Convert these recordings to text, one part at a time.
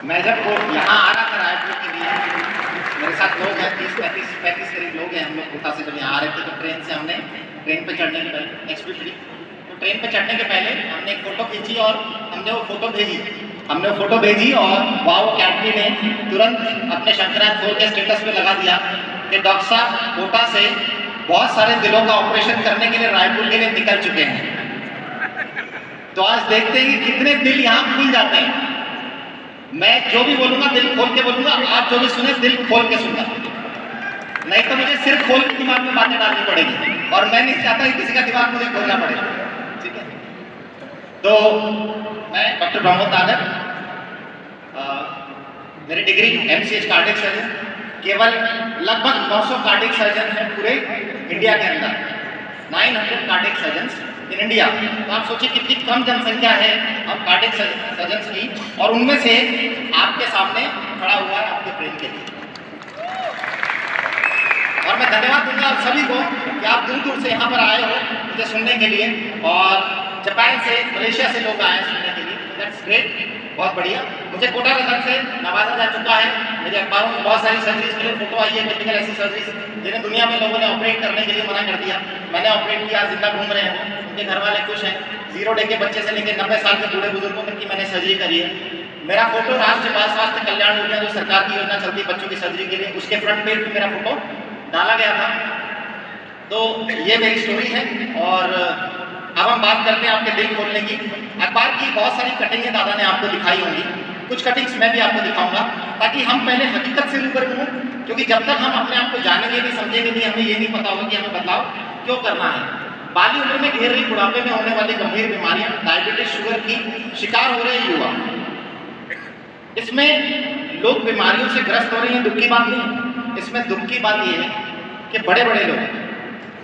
मैं जब वो यहाँ आ रहा था रायपुर के लिए, मेरे साथ लोग हैं 30-35 करीब लोग हैं। हम लोग कोटा से जब यहाँ आ रहे थे तो ट्रेन पे चढ़ने के पहले एक्सपीडी तो ट्रेन पे चढ़ने के पहले हमने एक फ़ोटो खींची और हमने वो फ़ोटो भेजी और वाओ अकेडमी ने तुरंत अपने शंकराचार्य खोल के स्टेटस पे लगा दिया कि डॉक्टर साहब कोटा से बहुत सारे दिलों का ऑपरेशन करने के लिए रायपुर के लिए निकल चुके हैं। तो आज देखते हैं कि कितने दिल यहाँ खुल जाते हैं। मैं जो भी बोलूंगा दिल खोल के बोलूंगा, आप जो भी सुने दिल खोल के सुनना, नहीं तो मुझे सिर्फ खोल के दिमाग में बातें डालनी पड़ेगी और मैं नहीं चाहता कि किसी का दिमाग मुझे खोलना पड़े। ठीक है, तो मैं डॉक्टर प्रमोद नागर, मेरी डिग्री MCH कार्डियक सर्जन। केवल लगभग 900 कार्डियक सर्जन हैं पूरे इंडिया के अंदर, 900 कार्डियक सर्जन इन इंडिया। तो आप सोचिए कितनी कम जनसंख्या है हम कार्डियक सर्जन्स की, और उनमें से आपके सामने खड़ा हुआ है आपके प्रेम के लिए। और मैं धन्यवाद दूंगा आप सभी को कि आप दूर दूर से यहाँ पर आए हो मुझे सुनने के लिए, और जापान से, मलेशिया से लोग आए हैं सुनने के लिए। दैट्स ग्रेट, बहुत बढ़िया। मुझे कोटा रतन से नवाजा जा चुका है। मेरे अखबारों में बहुत सारी सर्जरीज के लिए फोटो आई है, टिपिकल ऐसी सर्जरीज जिन्हें दुनिया में लोगों ने ऑपरेट करने के लिए मना कर दिया। मैंने ऑपरेट किया, जिंदा घूम रहे हैं, उनके घर वाले खुश हैं। 0 डे के बच्चे से लेकर 90 साल के बूढ़े बुजुर्गों तक की मैंने सर्जरी करी है। मेरा फोटो राष्ट्रीय बाल स्वास्थ्य कल्याण योजना, जो सरकार की योजना चलती है बच्चों की सर्जरी के लिए, उसके फ्रंट पेज पे मेरा फोटो डाला गया था। तो ये मेरी स्टोरी है, और अब हम बात करते हैं आपके दिल खोलने की। अखबार की बहुत सारी कटिंगें दादा ने आपको दिखाई होंगी, कुछ कटिंग्स मैं भी आपको दिखाऊंगा ताकि हम पहले हकीकत से रूबरू हों, क्योंकि जब तक हम अपने आप को जानेंगे नहीं, समझेंगे नहीं, हमें ये नहीं पता होगा कि हमें बदलाव क्यों करना है। बाली उम्र में घेर रही बुढ़ापे में होने वाली गंभीर बीमारियां, डायबिटीज, शुगर की शिकार हो रहे युवा, इसमें लोग बीमारियों से ग्रस्त हो रहे हैं। दुख की बात नहीं, इसमें दुख की बात यह है कि बड़े बड़े लोग,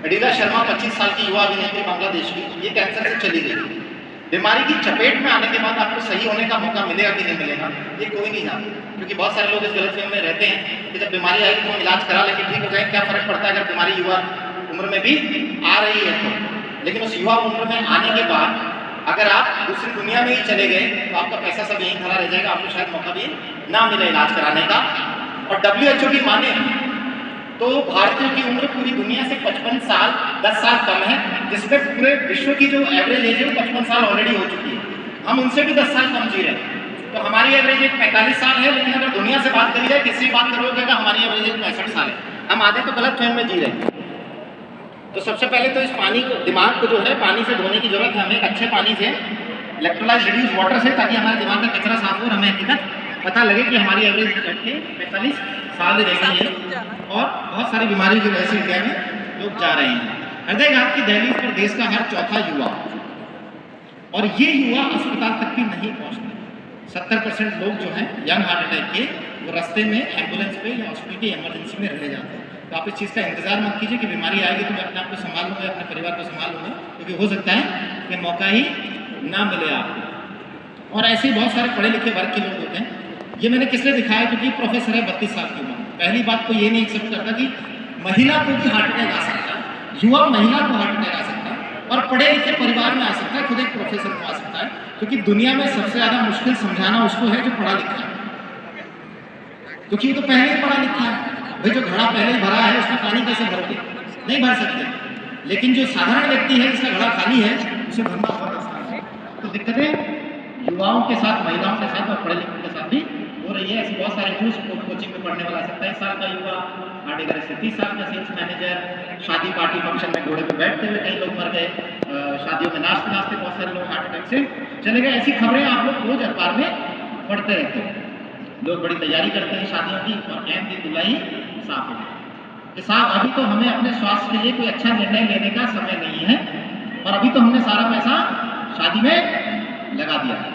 अडिला शर्मा 25 साल की युवा अभिनेत्री बांग्लादेश की, ये कैंसर से चली गई। बीमारी की चपेट में आने के बाद आपको सही होने का मौका मिलेगा कि नहीं मिलेगा ये कोई नहीं जानता, क्योंकि बहुत सारे लोग इस गलतफहमी में रहते हैं कि जब बीमारी आएगी तो हम इलाज करा लेके ठीक हो जाए, क्या फर्क पड़ता है अगर बीमारी युवा उम्र में भी आ रही है तो। लेकिन उस युवा उम्र में आने के बाद अगर आप दूसरी दुनिया में ही चले गए तो आपका पैसा सब यहीं खड़ा रह जाएगा, आपको शायद मौका भी ना मिले इलाज कराने का। और WHO की माने तो भारतीयों की उम्र पूरी दुनिया से 55 साल 10 साल कम है, जिसमें पूरे विश्व की जो एवरेज एज है वो 55 साल ऑलरेडी हो चुकी है। हम उनसे भी 10 साल कम जी रहे हैं। तो हमारी एवरेज एज 45 साल है, लेकिन अगर दुनिया से बात करी जाए, किससे बात करोगे हमारी एवरेज एज 65 साल है। हम आधे तो गलत फहम में जी रहे हैं। तो सबसे पहले तो इस पानी को, दिमाग को जो है पानी से धोने की जरूरत है हमें, अच्छे पानी से, इलेक्ट्रोलाइज रिड्यूस वाटर से, ताकि हमारे दिमाग का कचरा साफ हो और हमें हकीकत पता लगे कि हमारी एवरेज घट के 45 साल रह गई है, और बहुत सारी बीमारियों की वजह से इंडिया में लोग जा रहे हैं। हृदयघात की दहलीज पर देश का हर चौथा युवा, और ये युवा अस्पताल तक भी नहीं पहुंचते। 70% लोग जो हैं यंग हार्ट अटैक के, वो रास्ते में एम्बुलेंस पे या हॉस्पिटल की इमरजेंसी में रह जाते हैं। तो आप इस चीज़ का इंतजार मत कीजिए कि बीमारी आएगी तो मैं अपने आप को संभाल लूँगा, अपने परिवार को संभाल लूँगा, क्योंकि हो सकता है कि मौका ही ना मिले आपको। और ऐसे बहुत सारे पढ़े लिखे वर्ग के लोग होते हैं। ये मैंने किस लिए दिखाया, क्योंकि प्रोफेसर है 32 साल की उम्र। पहली बात को ये नहीं एक्सेप्ट करता कि महिला को भी हार्ट अटैक आ सकता है, युवा महिला को हार्ट अटैक आ सकता है, और पढ़े लिखे परिवार में आ सकता है, खुद एक प्रोफेसर को आ सकता है। क्योंकि दुनिया में सबसे ज़्यादा मुश्किल समझाना उसको है जो पढ़ा लिखा है, क्योंकि वो तो पहले ही पढ़ा लिखा है। भाई जो घड़ा पहले ही भरा है उसमें पानी कैसे भरोगे, नहीं भर सकते। लेकिन जो साधारण व्यक्ति है जिसका घड़ा खाली है उसे भरना बहुत आसान है। तो दिक्कतें युवाओं के साथ, महिलाओं के साथ और पढ़े लिखों के साथ भी हो रही है। ऐसे बहुत सारे न्यूज़ कोचिंग में पढ़ने वाला 27 साल का युवा, हार्ड से 30 साल का सेल्स मैनेजर, शादी पार्टी फंक्शन में घोड़े पे बैठते हुए कई लोग मर गए, शादियों में नाचते नाचते बहुत सारे लोग हार्ट अटैक से चले गए। ऐसी खबरें आप लोग रोज अखबार में पढ़ते रहते हैं। लोग बड़ी तैयारी करते हैं शादियों की, और एम दिन दुल्हा ही साफ हो साहब। अभी तो हमें अपने स्वास्थ्य के लिए कोई अच्छा निर्णय लेने का समय नहीं है, और अभी तो हमने सारा पैसा शादी में लगा दिया है,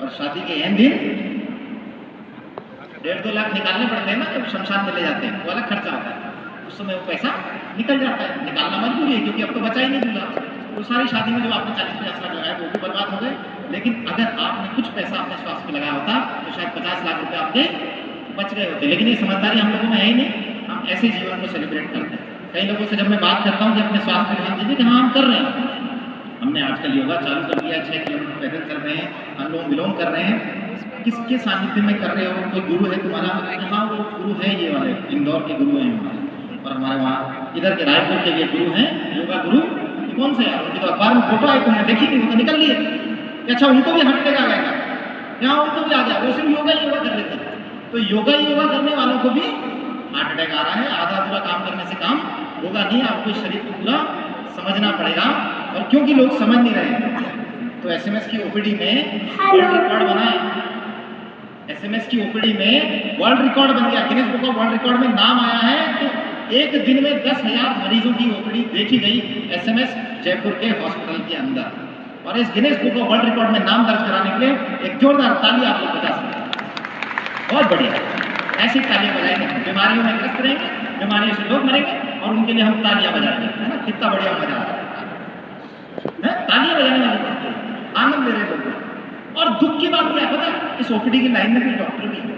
और शादी के एम दिन 1.5-2 लाख निकालने पड़ते हैं ना, जब शमशान में ले जाते हैं, वो अलग खर्चा होता है। उस समय वो पैसा निकल जाता है, निकालना मजबूरी है, क्योंकि अब तो बचा ही नहीं दूल्हा। वो सारी शादी में जो आपने 40-50 लाख लगाया वो भी बर्बाद हो गए। लेकिन अगर आपने कुछ पैसा अपने स्वास्थ्य में लगाया होता तो शायद 50 लाख रुपए आपके बच गए होते। लेकिन ये समझदारी हम लोगों में है ही नहीं, हम ऐसे जीवन को सेलिब्रेट करते हैं। कई लोगों से जब मैं बात करता हूँ कि अपने स्वास्थ्य पर ध्यान दीजिए, कि हाँ हम कर रहे हैं, हमने आजकल योगा चालू कर दिया, 6 किलोमीटर पैदल कर रहे हैं, अनुलोम विलोम कर रहे हैं, किसके सानिध्य में कर रहे हो, कोई गुरु है तुम्हारा? हाँ वो गुरु है, ये वाले इंदौर के गुरु हैं हमारे, और हमारे वहाँ इधर के रायपुर के ये गुरु हैं, योगा गुरु। कौन से यार? उनकी तो अखबार में फोटो आई, तुमने देखी नहीं? वो तो निकल लिए। अच्छा उनको भी हार्ट अटैक आ गया था? यहाँ उनको भी आ गया, वो सिर्फ योगा कर रहे थे। तो योगा करने वालों को भी हार्ट अटैक आ रहा है। आधा अधूरा काम करने से काम होगा नहीं, आपको शरीर को पूरा समझना पड़ेगा। और क्योंकि लोग समझ नहीं रहे तो एसएमएस की ओपीडी में वर्ल्ड रिकॉर्ड बना है। एसएमएस की ओपीडी में वर्ल्ड रिकॉर्ड बन गया, Guinness book of world record में नाम आया है कि एक दिन में 10,000 मरीजों की ओपीडी देखी गई एसएमएस जयपुर के हॉस्पिटल के अंदर। और इस Guinness book of world record में नाम दर्ज कराने के लिए एक जोरदार ताली आप लोग बजा सकते हैं। बहुत बढ़िया, ऐसी तालियां बजाएंगे। बीमारियों में ग्रस्त रहेंगे, बीमारियों से लोग मरेंगे और उनके लिए हम तालियां बजाएंगे, है ना? कितना बढ़िया मजा आ रहा है, तालियां बजाने वाली बात है, आनंद ले रहे लोग। और दुख की बात क्या है पता है? इस ओपीडी की लाइन में कोई डॉक्टर भी है,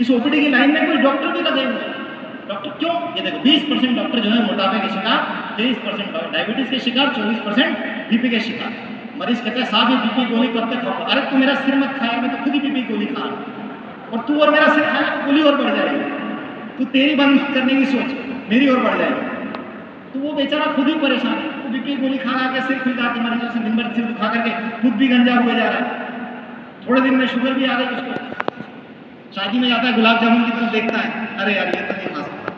इस ओपीडी की लाइन में कोई डॉक्टर भी लगे हुए। डॉक्टर क्यों? ये देखो 20% डॉक्टर जो है मोटापे के शिकार, 23% डायबिटीज के शिकार, 24% बीपी के शिकार। मरीज कहता है साहब ये बीपी गोली कब तक खाओ? अरे तू मेरा सिर मत खाया, मैं तो खुद ही बीपी गोली खा रहा हूं। और तू और मेरा सिर खाया तो गोली और बढ़ जाएगी। तू तेरी बंद करने की सोच, मेरी और बढ़ जाएगी। तो वो बेचारा खुद ही परेशान है, वो बीपी गोली खा के सिर खुदा के मरीजों से दिन भर सिर दुखा करके खुद भी गंजा हुए जा रहा है। थोड़े दिन में शुगर भी आ गई उसको। शादी में जाता है गुलाब जामुन की तरफ देखता है, अरे यार ये तो नहीं खा सकता।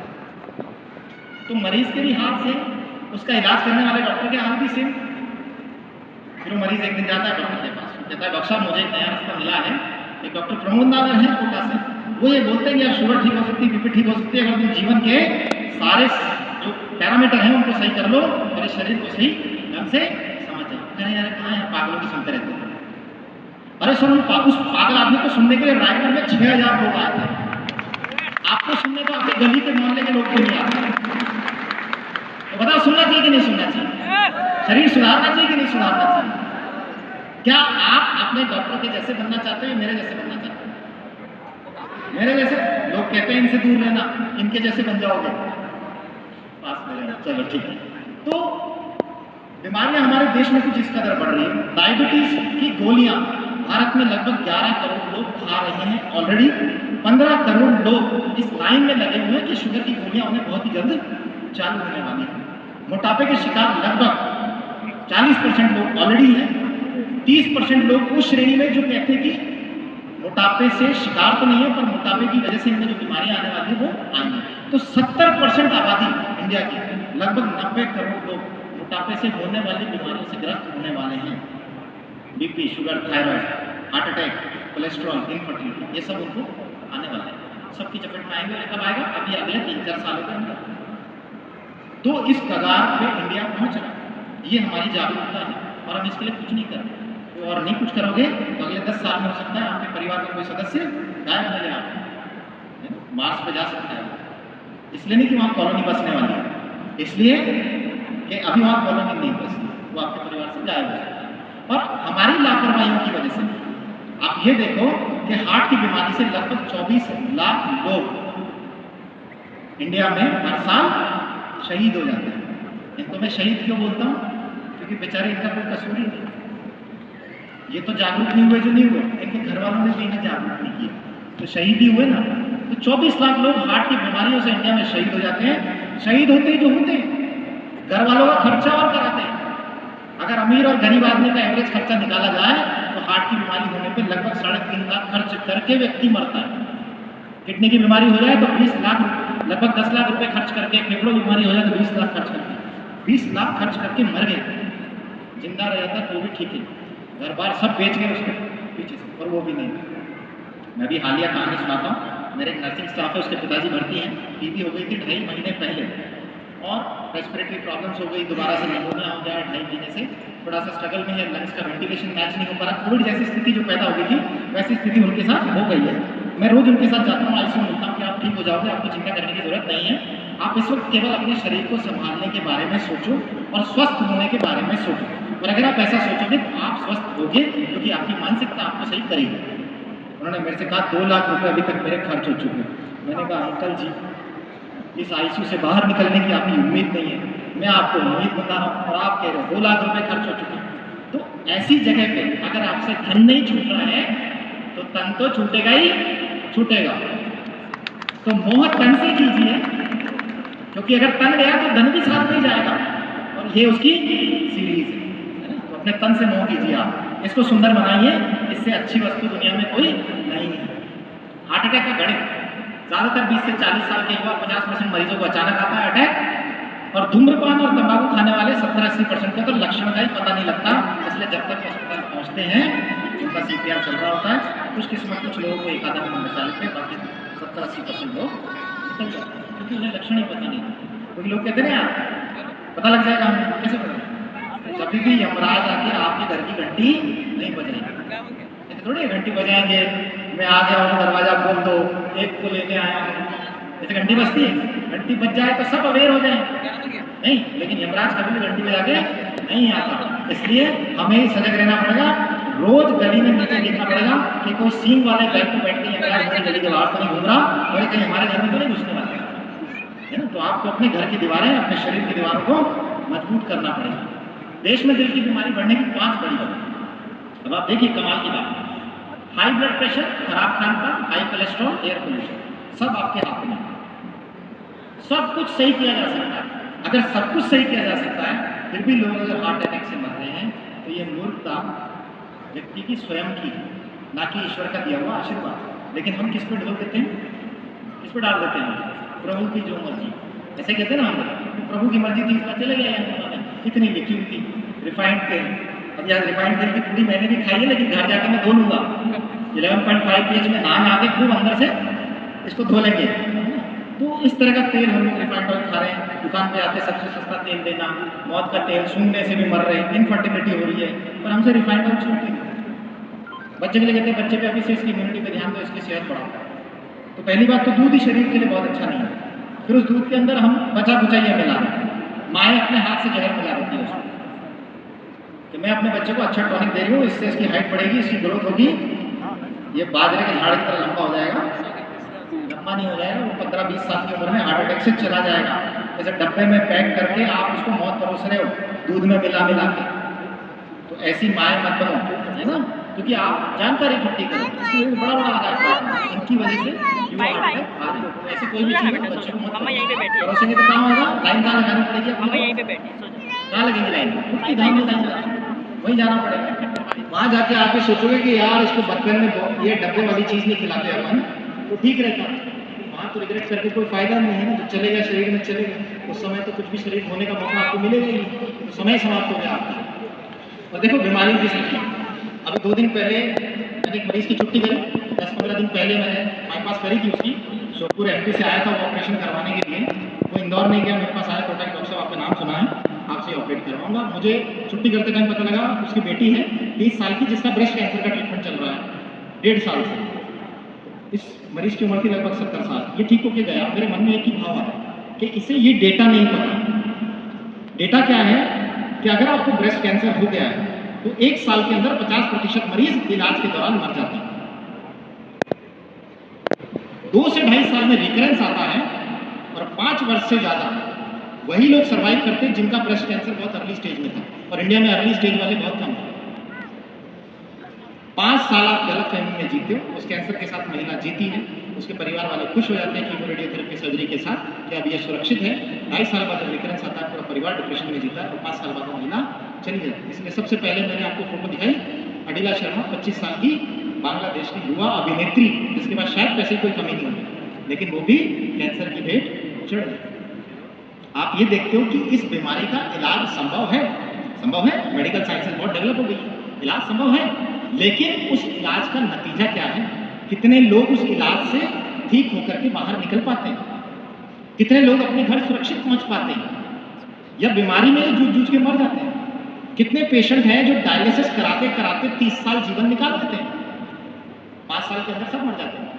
तो मरीज के भी हाथ से, उसका इलाज करने वाले डॉक्टर के हाथ भी सेम। फिर वो मरीज एक दिन जाता है डॉक्टर के पास, कहता है डॉक्टर साहब मुझे एक नया रास्ता मिला है। एक डॉक्टर प्रमोद नागर है कोटा से, वो ये बोलते हैं कि यार शुगर ठीक हो सकती है, बीपी ठीक हो सकती है अगर तुम जीवन के सारे जो पैरामीटर हैं उनको सही कर लो और इस शरीर को सही ढंग से समझ जाओ। कहें यार कहाँ है, पागलों की सुनते रहते हैं। अरे सर उस पागल आदमी को सुनने के लिए रायपुर में 6,000 लोग आए थे। आपको सुनने तो आपके गली के मोहल्ले के लोग को नहीं आते। तो बताओ सुनना चाहिए कि नहीं सुनना चाहिए? शरीर सुधारना चाहिए कि नहीं सुधारना चाहिए? क्या आप अपने डॉक्टर के जैसे बनना चाहते हैं, मेरे जैसे बनना चाहते हैं? मेरे जैसे लोग कहते हैं इनसे दूर रहना, इनके जैसे बन जाओगे, पास में रहना। चलो ठीक है। तो बीमारियां हमारे देश में कुछ इस कदर बढ़ रही है। डायबिटीज की गोलियां भारत में लगभग 11 करोड़ लोग खा रहे हैं ऑलरेडी। 15 करोड़ लोग इस लाइन में लगे हुए हैं कि शुगर की गोलियां उन्हें बहुत ही जल्द चालू होने वाली है। मोटापे के शिकार लगभग 40% लोग ऑलरेडी हैं। 30% लोग उस श्रेणी में जो कहते हैं कि मोटापे से शिकार तो नहीं है पर मोटापे की वजह से इनमें जो बीमारियां आने वाली है वो आएंगी। तो 70% आबादी इंडिया की, लगभग 90 करोड़ लोग मोटापे से होने वाली बीमारियों से ग्रस्त होने वाले हैं। BP, sugar, thyroid, heart attack, cholesterol, infertility, ये सब उनको आने वाले हैं। सबकी चपेट में आएंगे। कब आएगा? अभी अगले 3-4 सालों के अंदर। तो इस कगार पे इंडिया पहुंच रहा है। ये हमारी जागरूकता है और हम इसके लिए कुछ नहीं कर रहे। और नहीं कुछ करोगे तो अगले 10 साल में हो सकता है आपके परिवार का कोई सदस्य गायब हो जाए, मार्स पे जा सकता है। इसलिए नहीं कि वहाँ कॉलोनी बसने वाली है, इसलिए कि अभी वहाँ कॉलोनी नहीं बसती, वो आपके परिवार से गायब हो सकता है। और हमारी लापरवाहियों की वजह से आप ये देखो कि हार्ट की बीमारी से लगभग 24 लाख लोग इंडिया में हर साल शहीद हो जाते हैं। इनको मैं शहीद क्यों बोलता हूँ? क्योंकि बेचारे इनका कोई कसूर ही नहीं। ये तो जागरूक नहीं हुए जो नहीं हुए, इनके घर वालों ने भी इन्हें जागरूक नहीं किया, तो शहीद ही हुए ना। तो 24 लाख लोग हार्ट की बीमारियों से इंडिया में शहीद हो जाते हैं। शहीद होते ही जो होते हैं, घर वालों का खर्चा और कराते हैं। अगर अमीर और गरीब आदमी का एवरेज खर्चा निकाला जाए तो हार्ट की बीमारी होने पर लगभग 3.5 लाख खर्च करके व्यक्ति मरता है। किडनी की बीमारी हो जाए तो 20 लाख, लगभग 10 लाख रुपए खर्च करके, फेफड़ों की बीमारी हो जाए तो 20 लाख खर्च करके, 20 लाख खर्च करके मर गए। जिंदा रह जाता तो भी ठीक है, घर बार सब बेच गए उसके पीछे से, और वो भी नहीं। मैं भी हालिया कहानी सुनाता हूँ। मेरे एक नर्सिंग स्टाफ है, उसके पिताजी भर्ती हैं, टीबी हो गई थी 2.5 महीने पहले और रेस्पिरेटरी प्रॉब्लम्स हो गई, दोबारा से निमोनिया हो गया 2.5 महीने से, थोड़ा सा स्ट्रगल में है, लंग्स का वेंटिलेशन मैच नहीं हो पा रहा। कोविड जैसी स्थिति जो पैदा हो गई थी वैसी स्थिति उनके साथ हो गई है। मैं रोज उनके साथ जाता हूँ, आईसीयू मिलता हूँ कि आप ठीक हो जाओगे, आपको चिंता करने की जरूरत नहीं है। आप इस वक्त केवल अपने शरीर को संभालने के बारे में सोचो और स्वस्थ होने के बारे में सोचो। और अगर आप ऐसा सोचोगे तो आप स्वस्थ होगे, क्योंकि आपकी मानसिकता आपको सही करेगी। उन्होंने मेरे से कहा 2 लाख रुपए अभी तक मेरे खर्च हो चुके। मैंने कहा अंकल जी, इस आईसीयू से बाहर निकलने की आपकी उम्मीद नहीं है, मैं आपको उम्मीद बता रहा हूँ, और आप कह रहे हो 2 लाख रुपए खर्च हो चुके। तो ऐसी जगह पे अगर आपसे धन नहीं छूट रहा है तो तन तो छूटेगा ही छूटेगा। तो मोह तन से कीजिए, क्योंकि अगर तन गया तो धन भी साथ में जाएगा, और ये उसकी सीरीज है ना। तो अपने तन से मोह कीजिए, आप इसको सुंदर बनाइए, इससे अच्छी वस्तु दुनिया में कोई नहीं है। हार्ट अटैक का गणित, ज़्यादातर 20 से 40 साल के युवा 50% मरीजों को अचानक आता है अटैक, और धूम्रपान और तंबाकू खाने वाले 70-80% का तो लक्षण का ही पता नहीं लगता। इसलिए जब तक अस्पताल पहुंचते हैं उनका CPR चल रहा होता है, कुछ किस्मत कुछ लोगों को एक आधा मिनट बचा लेते हैं, बाकी 70-80% लोग निकल जाते हैं, क्योंकि उन्हें लक्षण ही पता नहीं। क्योंकि लोग कहते हैं यार पता लग जाएगा, हमें कैसे पता? जब भी यमराज आके आपके घर की घंटी नहीं बजाएगी, थोड़ी घंटी बजाएंगे, मैं आ गया हूँ दरवाजा खोल दो, एक को लेने आया हूँ, ऐसे घंटी बजती है। घंटी बज जाए तो सब अवेयर हो जाए नहीं, लेकिन यमराज कभी भी घंटी बजा के नहीं आता। इसलिए हमें ही सजग रहना पड़ेगा, रोज गली में नीचे देखना पड़ेगा कि कोई सींग वाले बैग पे बैठ के यमराज हमारी गली के बाहर तो नहीं घूम रहा, और कहीं हमारे घर में तो नहीं घुसने वाला है ना। तो आपको अपने घर की दीवारें, अपने शरीर की दीवारों को मजबूत करना पड़ेगा। देश में दिल की बीमारी बढ़ने की 5 बड़ी वजह। अब आप देखिए कमाल की बात, हाई ब्लड प्रेशर, खराब खान पान, हाई कोलेस्ट्रॉल, एयर पोल्यूशन, सब आपके हाथ में। सब कुछ सही किया जा सकता है। अगर सब कुछ सही किया जा सकता है, फिर भी लोग अगर हार्ट अटैक से मर रहे हैं, तो ये मूर्खता व्यक्ति की स्वयं की, ना कि ईश्वर का दिया हुआ आशीर्वाद। लेकिन हम किस पे ढोल देते हैं, किस पे डाल देते हैं? प्रभु की जो मर्जी, ऐसे कहते हैं ना हम, प्रभु की मर्जी थी इसमें चले गए, इतनी लिखी हुई थी। रिफाइंड तेल, अब यार रिफाइंड तेल की पूरी मैंने भी खाई है, लेकिन घर जाकर मैं धो लूँगा। 11.5 pH में नहा नहा के खूब अंदर से इसको धो लेंगे। तो इस तरह का तेल हम लोग रिफाइंड ऑयल खा रहे हैं, दुकान पे आते सबसे सस्ता तेल देना, मौत का तेल, सूंघने से भी मर रहे हैं, इनफर्टिलिटी हो रही है, पर हमसे रिफाइंड ऑयल छूटते हैं। बच्चे के लिए कहते हैं बच्चे पे अभी से इसकी इम्यूनिटी पे ध्यान दो, इसकी सेहत बढ़ाओ। तो पहली बात तो दूध ही शरीर के लिए बहुत अच्छा नहीं है, फिर उस दूध के अंदर हम बचा बुचाइया मिला रहे हैं। माएँ अपने हाथ से जहर मिला देती है उसको, कि मैं अपने बच्चे को अच्छा टॉनिक दे रही हूँ, इससे इसकी हाइट बढ़ेगी, इसकी ग्रोथ होगी, ये बाजरे के झाड़ की तरह लंबा हो जाएगा। लंबा नहीं हो जाएगा, वो 15-20 साल की उम्र में हार्ट अटैक से चला जाएगा। जैसे डब्बे में पैक करके आप उसको मौत परोस रहे हो, दूध में मिला मिला के। तो ऐसी माएँ मत बनो, है ना, क्योंकि आप जानकारी इकट्ठी करो, इसमें बड़ा बड़ा लगा, इनकी वजह से युवा हार्ट अटैक आ रहे हो। तो ऐसे कोई भी चीज़ बच्चे को मत परोसेंगे तो कहाँ होगा, लाइन कहाँ लगानी पड़ेगी, कहाँ लगेगी लाइन, उसकी धाम में लाइन, वहीं जाना पड़ेगा। वहाँ जाके आप ये सोचोगे कि यार इसको बचपन में ये डब्बे वाली चीज़ नहीं खिलाते अपन तो ठीक रहता, वहाँ तो रिग्रेट करके कोई फायदा नहीं है ना। जो चलेगा शरीर में चलेगा, उस समय तो कुछ भी शरीर होने का मौका आपको मिलेगा ही, तो समय समाप्त हो गया आपका। और देखो बीमारियों की संख्या, अभी 2 दिन पहले मैंने एक मरीज की छुट्टी करी, 10-15 दिन पहले मैंने बाईपास करी थी उसकी, शोधपुर MP से आया था वो ऑपरेशन करवाने के लिए, वो इंदौर नहीं गया, मेरे पास आया, कोटा के डॉक्टर साहब आपका नाम सुना है, आपसे ऑपरेट करवाऊंगा। मुझे छुट्टी करते टाइम पता लगा उसकी बेटी है 30 साल की, जिसका ब्रेस्ट कैंसर का ट्रीटमेंट चल रहा है 1.5 साल से। इस मरीज की उम्र थी लगभग 70 साल। ये ठीक होके गया, मेरे मन में एक ही भाव आया कि इसे ये डेटा नहीं पता। डेटा क्या है कि अगर आपको ब्रेस्ट कैंसर हो गया है तो 1 साल के अंदर 50% मरीज इलाज के दौरान मर जाते हैं। 2 से 2.5 साल में रिकरेंस आता है, और 5 वर्ष से ज़्यादा वही लोग सर्वाइव करते हैं जिनका ब्रेस्ट कैंसर बहुत अर्ली स्टेज में था, और इंडिया में अर्ली स्टेज वाले बहुत कम हैं। 5 साल आप गलत फहमी में जीते हो, उस कैंसर के साथ महिला जीती है, उसके परिवार वाले खुश हो जाते हैं कीमो रेडियोथेरेपी सर्जरी के साथ कि अब ये सुरक्षित है। 2.5 साल बाद जब रिकरेंस आता है, पूरा परिवार डिप्रेशन में जीता है, और 5 साल बाद वो महिला चली जाती है। इसलिए सबसे पहले मैंने आपको फोटो दिखाई, अडिला शर्मा 25 साल की बांग्लादेश की युवा अभिनेत्री, जिसके पास शायद पैसे की कोई कमी नहीं होती, लेकिन वो भी कैंसर की भेंट चढ़ गई। आप ये देखते हो कि इस बीमारी का इलाज संभव है, संभव है, मेडिकल साइंसेज बहुत डेवलप हो गई, इलाज संभव है, लेकिन उस इलाज का नतीजा क्या है, कितने लोग उस इलाज से ठीक होकर के बाहर निकल पाते हैं, कितने लोग अपने घर सुरक्षित पहुंच पाते हैं, या बीमारी में जूझ जूझ के मर जाते हैं। कितने पेशेंट हैं जो डायलिसिस कराते कराते 30 साल जीवन निकाल देते हैं, 5 साल के अंदर सब मर जाते हैं।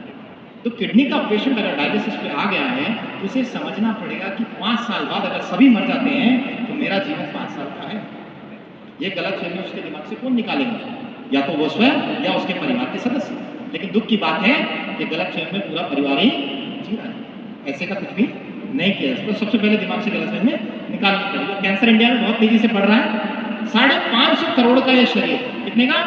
तो किडनी का पेशेंट अगर डायलिसिस पे आ गया है तो उसे समझना पड़ेगा कि 5 साल बाद अगर सभी मर जाते हैं तो मेरा जीवन 5 साल का है। ये गलत फहमी उसके दिमाग से कौन निकालेगा, या तो वो स्वयं या उसके परिवार के सदस्य। लेकिन दुख की बात है कि गलत फहमी में पूरा परिवार ही जी रहा है, ऐसे का कुछ भी नहीं किया। तो सबसे पहले दिमाग से गलत फहमी निकालनी पड़ेगी। कैंसर इंडिया में बहुत तेजी से बढ़ रहा है, 550 करोड़ का ये शरीर, कितने का,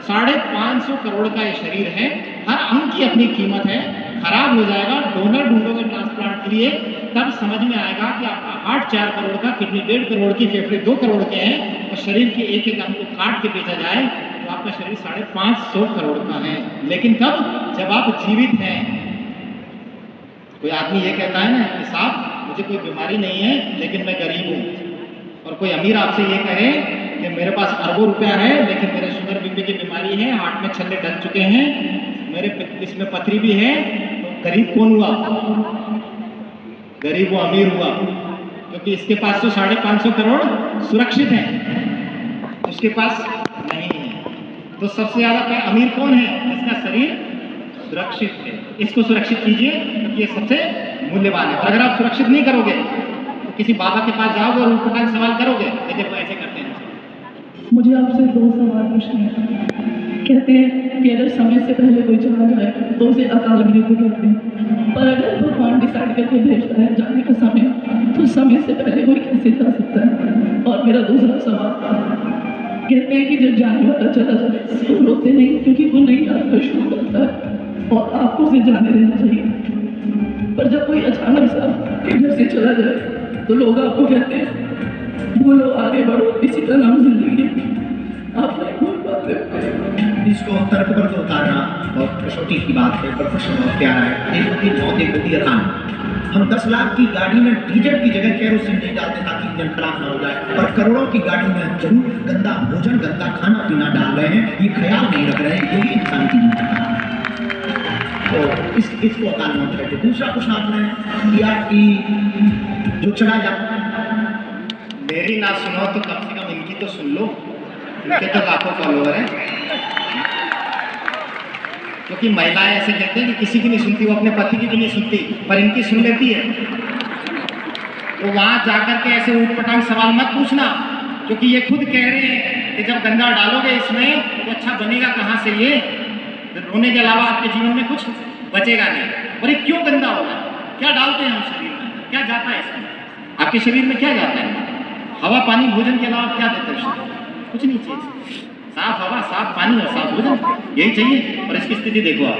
550 करोड़ का ये शरीर है, हर अंग की अपनी कीमत है। खराब हो जाएगा, डोनर ढूंढोगे ट्रांसप्लांट के लिए, तब समझ में आएगा कि आपका हार्ट 4 करोड़ का, किडनी 1.5 करोड़ की, फेफड़े 2 करोड़ के हैं, और शरीर के एक एक अंग को काट के बेचा जाए तो आपका शरीर 550 करोड़ का है। लेकिन कब? जब आप जीवित हैं। कोई आदमी ये कहता है ना कि साहब मुझे कोई बीमारी नहीं है लेकिन मैं गरीब हूँ, और कोई अमीर आपसे ये कहे कि मेरे पास अरबों रुपया है लेकिन मेरे शुगर बीपी की बीमारी है, हार्ट में छल्ले डल चुके हैं, मेरे इसमें पथरी भी है, तो गरीब कौन हुआ? गरीब वो अमीर हुआ, क्योंकि इसके पास तो 550 करोड़ सुरक्षित है, उसके पास नहीं है। तो सबसे ज्यादा अमीर कौन है? जिसका शरीर सुरक्षित है। इसको सुरक्षित कीजिए क्योंकि ये सबसे मूल्यवान है। और अगर आप सुरक्षित नहीं करोगे तो किसी बाबा के पास जाओगे और उनको सवाल करोगे, देखो ऐसे करते हैं। मुझे आपसे 2 सवाल पूछने हैं। कहते हैं कि अगर समय से पहले कोई चला जाए तो उसे अकाल मृत्यु कहते हैं, पर अगर भगवान डिसाइड करके भेजता है जाने का समय, तो समय से पहले कोई कैसे जा सकता है? और मेरा दूसरा सवाल, कहते हैं कि जब जाने वाला चला जाए तो रोते नहीं, क्योंकि वो नई यात्रा शुरू करता है और आपको उसे जाने देना चाहिए। पर जब कोई अचानक सा घर से चला जाए तो लोग आपको कहते हैं भूलो आगे बढ़ो, इसी का नाम जिंदगी है। आप नहीं भूल पाते। इसको तर्क पर तो उतारना बहुत कसौटी की बात है, पर प्रश्न बहुत प्यारा है। एक होती मौत, एक होती अकाल। हम 10 लाख की गाड़ी में डीजल की जगह केरोसिन नहीं डालते ताकि इंजन खराब ना हो जाए, पर करोड़ों की गाड़ी में जरूर गंदा भोजन, गंदा खाना पीना डाल रहे हैं, ये ख्याल नहीं रख रहे हैं, यही इंसान की जिंदगी। तो इसको अकाल मौत कहते हैं। दूसरा प्रश्न आपने किया कि जो चला जाता, मेरी ना सुनो तो कम से कम इनकी तो सुन लो, इनके तो लाखों फॉलोअर हैं। क्योंकि महिलाएं ऐसे कहते हैं कि किसी की नहीं सुनती, वो अपने पति की भी नहीं सुनती, पर इनकी सुन लेती है। तो वहां जाकर के ऐसे ऊटपटांग सवाल मत पूछना, क्योंकि ये खुद कह रहे हैं कि जब गंदा डालोगे इसमें तो अच्छा बनेगा कहाँ से? ये रोने के अलावा आपके जीवन में कुछ बचेगा नहीं। और ये क्यों गंदा होगा? क्या डालते हैं हम शरीर में? क्या जाता है इसमें? आपके शरीर में क्या जाता है? हवा, पानी, भोजन के अलावा क्या देते हैं शरीर? कुछ नहीं चाहिए। साफ हवा, साफ पानी और साफ भोजन, यही चाहिए। और इसकी स्थिति देखो आप,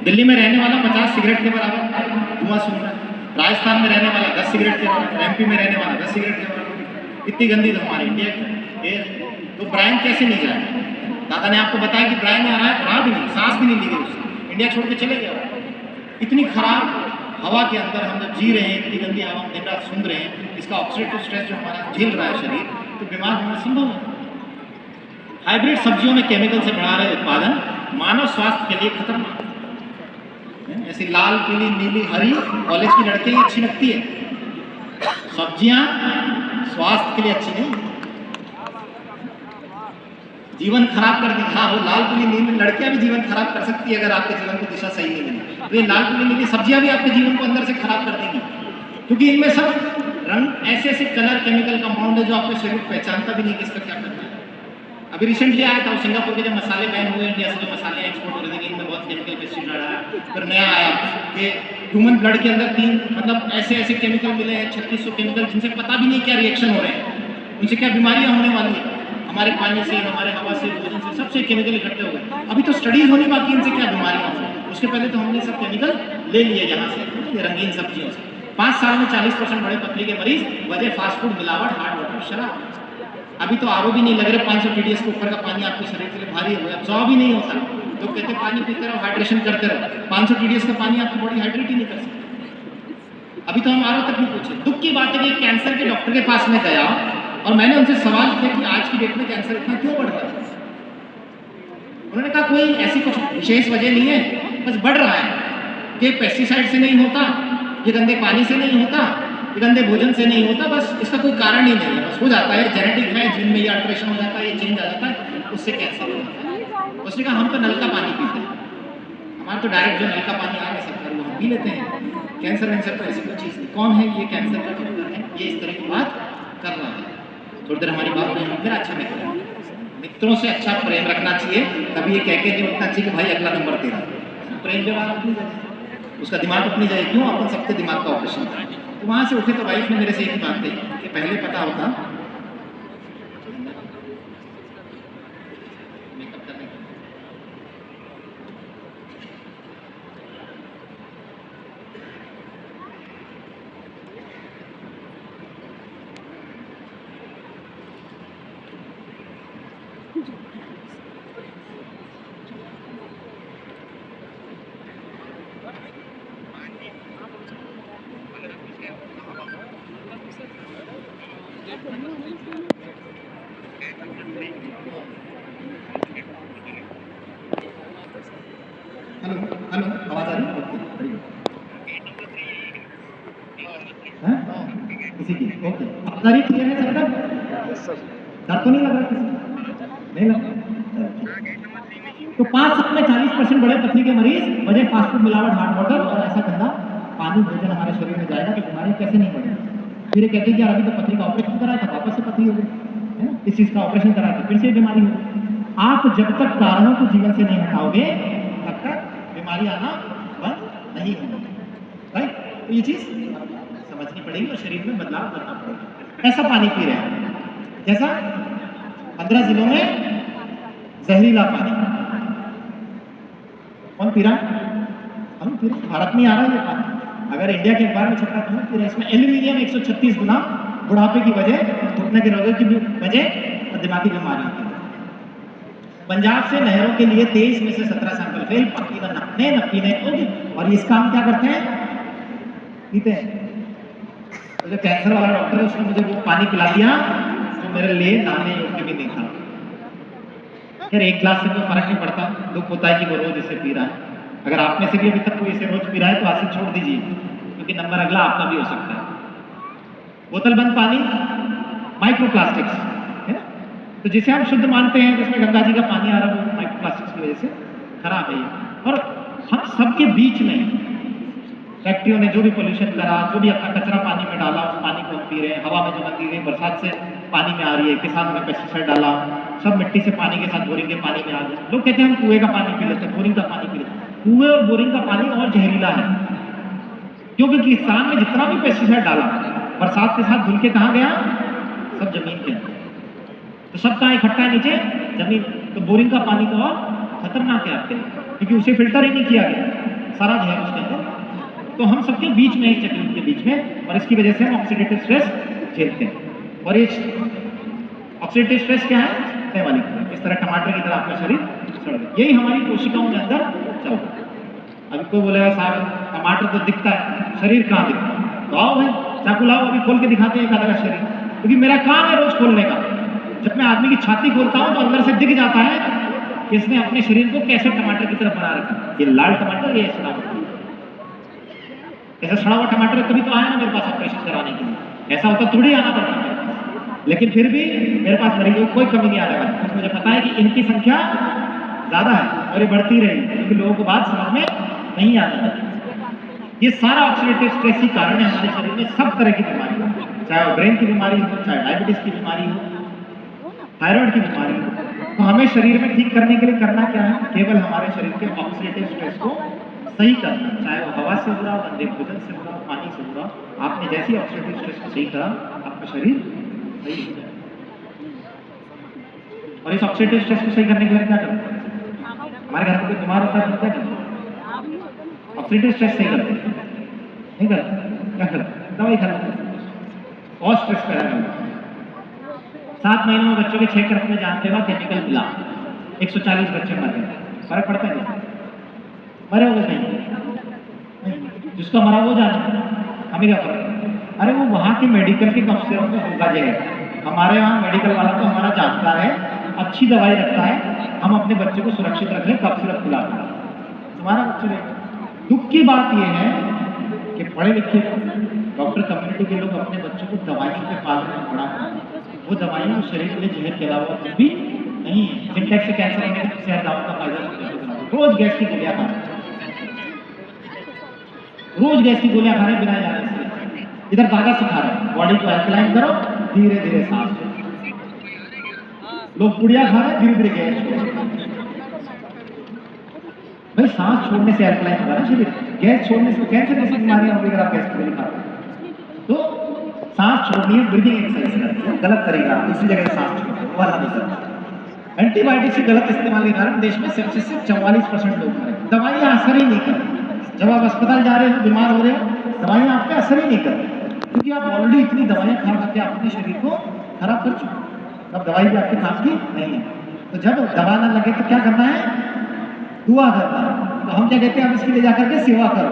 दिल्ली में रहने वाला 50 सिगरेट के बराबर धुआं सूंघ रहा है, राजस्थान में रहने वाला 10 सिगरेट के बराबर, एमपी में रहने वाला 10 सिगरेट के बराबर। इतनी गंदी तो हमारी इंडिया की एयर। तो ब्रायन कैसे नहीं जाए? दादा ने आपको बताया कि ब्रायन यहाँ रहा भी नहीं, सांस भी नहीं ली गई उससे, इंडिया छोड़ के चले गया। इतनी खराब हवा के अंदर हम जब जी रहे हैं, इतनी गंदी हवा हम दिन रात सूंघ रहे हैं, इसका ऑक्सीडेटिव स्ट्रेस जो हमारा झेल रहा है शरीर, तो बीमार होना संभव है। हाइब्रिड सब्जियों में केमिकल से बढ़ा रहे उत्पादन मानव स्वास्थ्य के लिए खतरनाक है। ऐसी लाल, पीली, नीली, हरी कॉलेज की लड़कियां अच्छी लगती है, सब्जियां स्वास्थ्य के लिए अच्छी नहीं, जीवन खराब कर दी। हाँ, वो लाल, पीली, नीली लड़कियां भी जीवन खराब कर सकती है अगर आपके जीवन को दिशा सही नहीं मिली। तो ये लाल, पीली, नीली सब्जियां भी आपके जीवन को अंदर से खराब कर देंगी, क्योंकि इनमें सब रंग, ऐसे ऐसे कलर, केमिकल कंपाउंड है जो आपके शरीर को पहचानता भी नहीं किसका क्या करना है। अभी रिसेंटली आया था सिंगापुर के जब मसाले बैन हुए, इंडिया से जो मसाले एक्सपोर्ट हो रहे थे, इनमें बहुत केमिकल पेस्टिसाइड आ रहा है। फिर नया आया कि ह्यूमन ब्लड के अंदर 3 मतलब ऐसे ऐसे केमिकल मिले हैं, 3600 केमिकल, जिनसे पता भी नहीं क्या रिएक्शन हो रहे हैं, उनसे क्या बीमारियां होने वाली है। हमारे पानी से, हमारे हवा से, भोजन से, सबसे केमिकल इकट्ठे हो गए। अभी तो स्टडीज होनी बाकी इनसे क्या बीमारियां होंगी, उसके पहले तो हमने सब केमिकल ले लिए यहाँ से, रंगीन सब्जियों से। 5 साल में 40% बड़े पथरी के मरीज, वजह फास्ट फूड, मिलावट, हार्ड वाटर, शराब। अभी तो आरओ भी नहीं लग रहे, 500 TDS के ऊपर का पानी आपके शरीर के लिए भारी हो गया, अब्सॉर्ब ही नहीं होता। तो कहते हैं पानी पीते रहो, हाइड्रेशन करते रहो, 500 TDS का पानी आपकी बॉडी हाइड्रेट ही नहीं कर सकती। अभी तो हम आरओ तक नहीं पूछे। दुख की बात है कि कैंसर के डॉक्टर के पास में गया और मैंने उनसे सवाल किया कि आज की डेट में कैंसर इतना क्यों बढ़ रहा है? उन्होंने कहा कोई ऐसी कुछ विशेष वजह नहीं है, बस बढ़ रहा है। कि पेस्टिसाइड से नहीं होता, ये गंदे पानी से नहीं होता, ये गंदे भोजन से नहीं होता, बस इसका कोई कारण ही नहीं है, बस हो जाता है, जेनेटिक है, जीन में ये अल्ट्रेशन हो जाता है, ये चेंज आ जाता है, उससे कैंसर हो जाता है। उसने कहा हम तो नल का पानी पीते हैं, हमारा तो डायरेक्ट जो नल का पानी आ गया सरकार वो हम पी लेते हैं, कैंसर वैंसर तो ऐसी कोई चीज़ नहीं। कौन है ये कैंसर का डॉक्टर है, ये इस तरह की बात कर रहा है। थोड़ी देर हमारी बात नहीं, फिर अच्छा मित्र, मित्रों से अच्छा प्रेम रखना चाहिए, तभी ये कह के नहीं उठना चाहिए कि भाई अगला नंबर तेरा। प्रेम व्यवहार अपनी जगह, उसका दिमाग अपनी जगह, क्यों अपन सबके दिमाग का ऑपरेशन करें। तो वहाँ से उठे तो वाइफ ने मेरे से एक ही बात कही कि पहले पता होता मेकअप करने का हेलो हेलो, आवाज आ रही है? Okay, very good. हाँ? किसी की? ओके, अपना क्लियर है सब तक? डर तो नहीं लग रहा किसी को? नहीं लग रहा? चलो, ठीक। तो 5 साल में 40% बड़े पथरी के मरीज वजह फास्ट फूड, मिलावट, हार्ड वाटर और ऐसा गंदा पानी भोजन हमारे शरीर में जाएगा तो बीमारी कैसे नहीं बढ़ेगी। फिर ये कहते हैं कि यार अभी तो पथरी का ऑपरेशन कराया था, वापस से पथरी हो गई, है ना? इस चीज का ऑपरेशन करा के फिर से बीमारी हो गई। आप जब तक कारणों को जीवन से नहीं हटाओगे तब तक बीमारी आना बंद नहीं होगी, राइट? तो ये चीज समझनी पड़ेगी और शरीर में बदलाव करना पड़ेगा। ऐसा पानी पी रहे हैं जैसा 15 जिलों में जहरीला पानी, कौन पी रहा है? हम पी रहे हैं। भारत में आ रहा है ये पानी, अगर इंडिया के अखबार में छप रहा है तो हम पी रहे हैं। इसमें एल्यूमिनियम 136 गुना बुढ़ापे की वजह, घुटने के रोगों की वजह और दिमागी बीमारियों की। पंजाब से नहरों के लिए 23 में से 17 सैंपल फेल, पानी न नहाने न पीने योग्य। और इस काम क्या करते हैं? पीते हैं। तो जो कैंसर वाला डॉक्टर है उसने मुझे वो पानी पिला दिया जो मेरे लिए नहाने योग्य भी नहीं था। फिर एक गिलास से कोई फर्क नहीं पड़ता, दुख होता है कि वो रोज इसे पी रहा है। अगर आप में से भी अभी तक कोई इसे रोज पी रहा है तो आज से छोड़ दीजिए, क्योंकि नंबर अगला आपका भी हो सकता है। बोतल बंद पानी, माइक्रोप्लास्टिक्स, है ना? तो जिसे हम शुद्ध मानते हैं, जिसमें गंगा जी का पानी आ रहा है वो माइक्रोप्लास्टिक्स की वजह से खराब है ये। और हम सबके बीच में फैक्ट्रियों ने जो भी पोल्यूशन करा, जो भी अपना कचरा पानी में डाला, उस पानी को हम पी रहे हैं। हवा में जो गंदगी गई बरसात से पानी में आ रही है, किसानों ने पेस्टिसाइड डाला, सब मिट्टी से पानी के साथ बोरिंग के पानी में आ गया। लोग कहते हैं हम कुएं का पानी पी लेते हैं, बोरिंग का पानी पी लेते हैं। कुएं और बोरिंग का पानी और जहरीला है, क्योंकि किसान ने जितना भी पेस्टिसाइड डाला बरसात के साथ धुल के कहाँ गया? सब जमीन के अंदर। तो सब कहाँ इकट्ठा है? नीचे जमीन। तो बोरिंग का पानी तो और खतरनाक है आपके लिए, क्योंकि उसे फिल्टर ही नहीं किया गया, सारा जहर उसके अंदर। तो हम सबके बीच में, इस तकलीफ के बीच में, और इसकी वजह से हम ऑक्सीडेटिव स्ट्रेस झेलते हैं। और ये ऑक्सीडेटिव स्ट्रेस क्या है? सड़ने वाली, इस तरह टमाटर की तरह आपका शरीर सड़ गया। यही हमारी कोशिकाओं के अंदर चल रहा है। अभी कोई बोलेगा साहब टमाटर तो दिखता है, शरीर कहाँ दिखता है? तो आओ भाई चाकू लाओ, अभी खोल के दिखाते हैं एक आधा का शरीर, क्योंकि मेरा काम है रोज खोलने का। जब मैं आदमी की छाती खोलता हूँ तो अंदर से दिख जाता है कि इसने अपने शरीर को कैसे टमाटर की तरह बना रखा। ये लाल टमाटर, ये सड़ा हुआ, ऐसा सड़ा हुआ टमाटर तभी तो आया ना मेरे पास ऑपरेशन कराने के लिए। ऐसा होता थोड़ी आना पड़ता मेरे पास, लेकिन फिर भी मेरे पास मरीजों को कोई कमी नहीं आने वाली, क्योंकि मुझे पता है कि इनकी संख्या ज्यादा है और ये बढ़ती रहेगी, क्योंकि लोगों को बात समझ में नहीं आने वाली। ये सारा ऑक्सीडेटिव स्ट्रेस ही कारण है हमारे शरीर में सब तरह की बीमारी हो, चाहे वो ब्रेन की बीमारी हो, चाहे डायबिटीज की बीमारी हो, थायराइड की बीमारी हो। तो हमें शरीर में ठीक करने के लिए करना क्या है? केवल हमारे शरीर के ऑक्सीडेटिव स्ट्रेस को सही करना, चाहे वो हवा से हो रहा, गंदे भोजन से हो रहा, पानी से हो रहा। आपने जैसे ऑक्सीडेटिव स्ट्रेस को सही करा, आपका शरीर सही हो जाए। और इस ऑक्सीडेटिव स्ट्रेस को सही करने के लिए क्या करते हैं? हमारे घर में कोई बीमार होता है तो क्या करते हैं? ऑक्सीडेटिव स्ट्रेस सही करते हैं? नहीं करते? क्या करते? दवाई खा लेते हैं और स्ट्रेस पैदा करते हैं। 7 महीनों में बच्चों के 6 करप में जानते हुआ केमिकल मिला, 140 बच्चे मर गए। फर्क पड़ता है नहीं? मरे हो गए नहीं, जिसका मरा वो जाने, हमें क्या फर्क? अरे वो वहाँ के मेडिकल के अफसरों को होगा जो है, हमारे यहाँ मेडिकल वाला तो हमारा जानता है, अच्छी दवाई रखता है, हम अपने बच्चे को सुरक्षित रख लें, कफ सिरप पिला दें, तुम्हारा बच्चे लेगा। दुख की बात यह है कि पढ़े लिखे डॉक्टर कम्युनिटी के लोग अपने बच्चों को दवाइयों के पालने में बड़ा करते हैं। वो दवाइयाँ शरीर के लिए जहर के अलावा कुछ भी नहीं है। सिंटेक्स से कैंसर होने के शहर दावत का फायदा, रोज गैस की गोलियां खा रहे हैं, रोज गैस की गोलियां खा रहे हैं बिना जाने से। इधर धागा सिखा रहे हैं, बॉडी को एल्कलाइन करो, धीरे धीरे सांस लो। लोग पुड़िया खा रहे हैं, धीरे धीरे गैस छोड़ो। भाई सांस छोड़ने से एल्कलाइन होगा ना शरीर, गैस छोड़ने से कैंसर जैसी बीमारियां होगी अगर आप गैस की गोली खा रहे हैं। तो सांस छोड़नी है, ब्रीदिंग एक्सरसाइज करनी है, गलत तरीका, दूसरी जगह सांस छोड़ो, वाला नहीं करना। एंटीबायोटिक्स के गलत इस्तेमाल के कारण देश में सेप्सिस से 44% लोग मरे। दवाइयाँ असर ही नहीं कर रही। जब आप अस्पताल जा रहे हो, बीमार हो रहे हो, दवाइयाँ आप पे असर ही नहीं कर रही, क्योंकि आप ऑलरेडी इतनी दवाइयाँ खा करके अपने शरीर को खराब कर चुके हो। अब दवाई भी आपके काम की नहीं है। तो जब दवा ना लगे तो क्या करना है? दुआ करना है। तो हम क्या कहते हैं? अब इसकी ले जाकर के सेवा करो।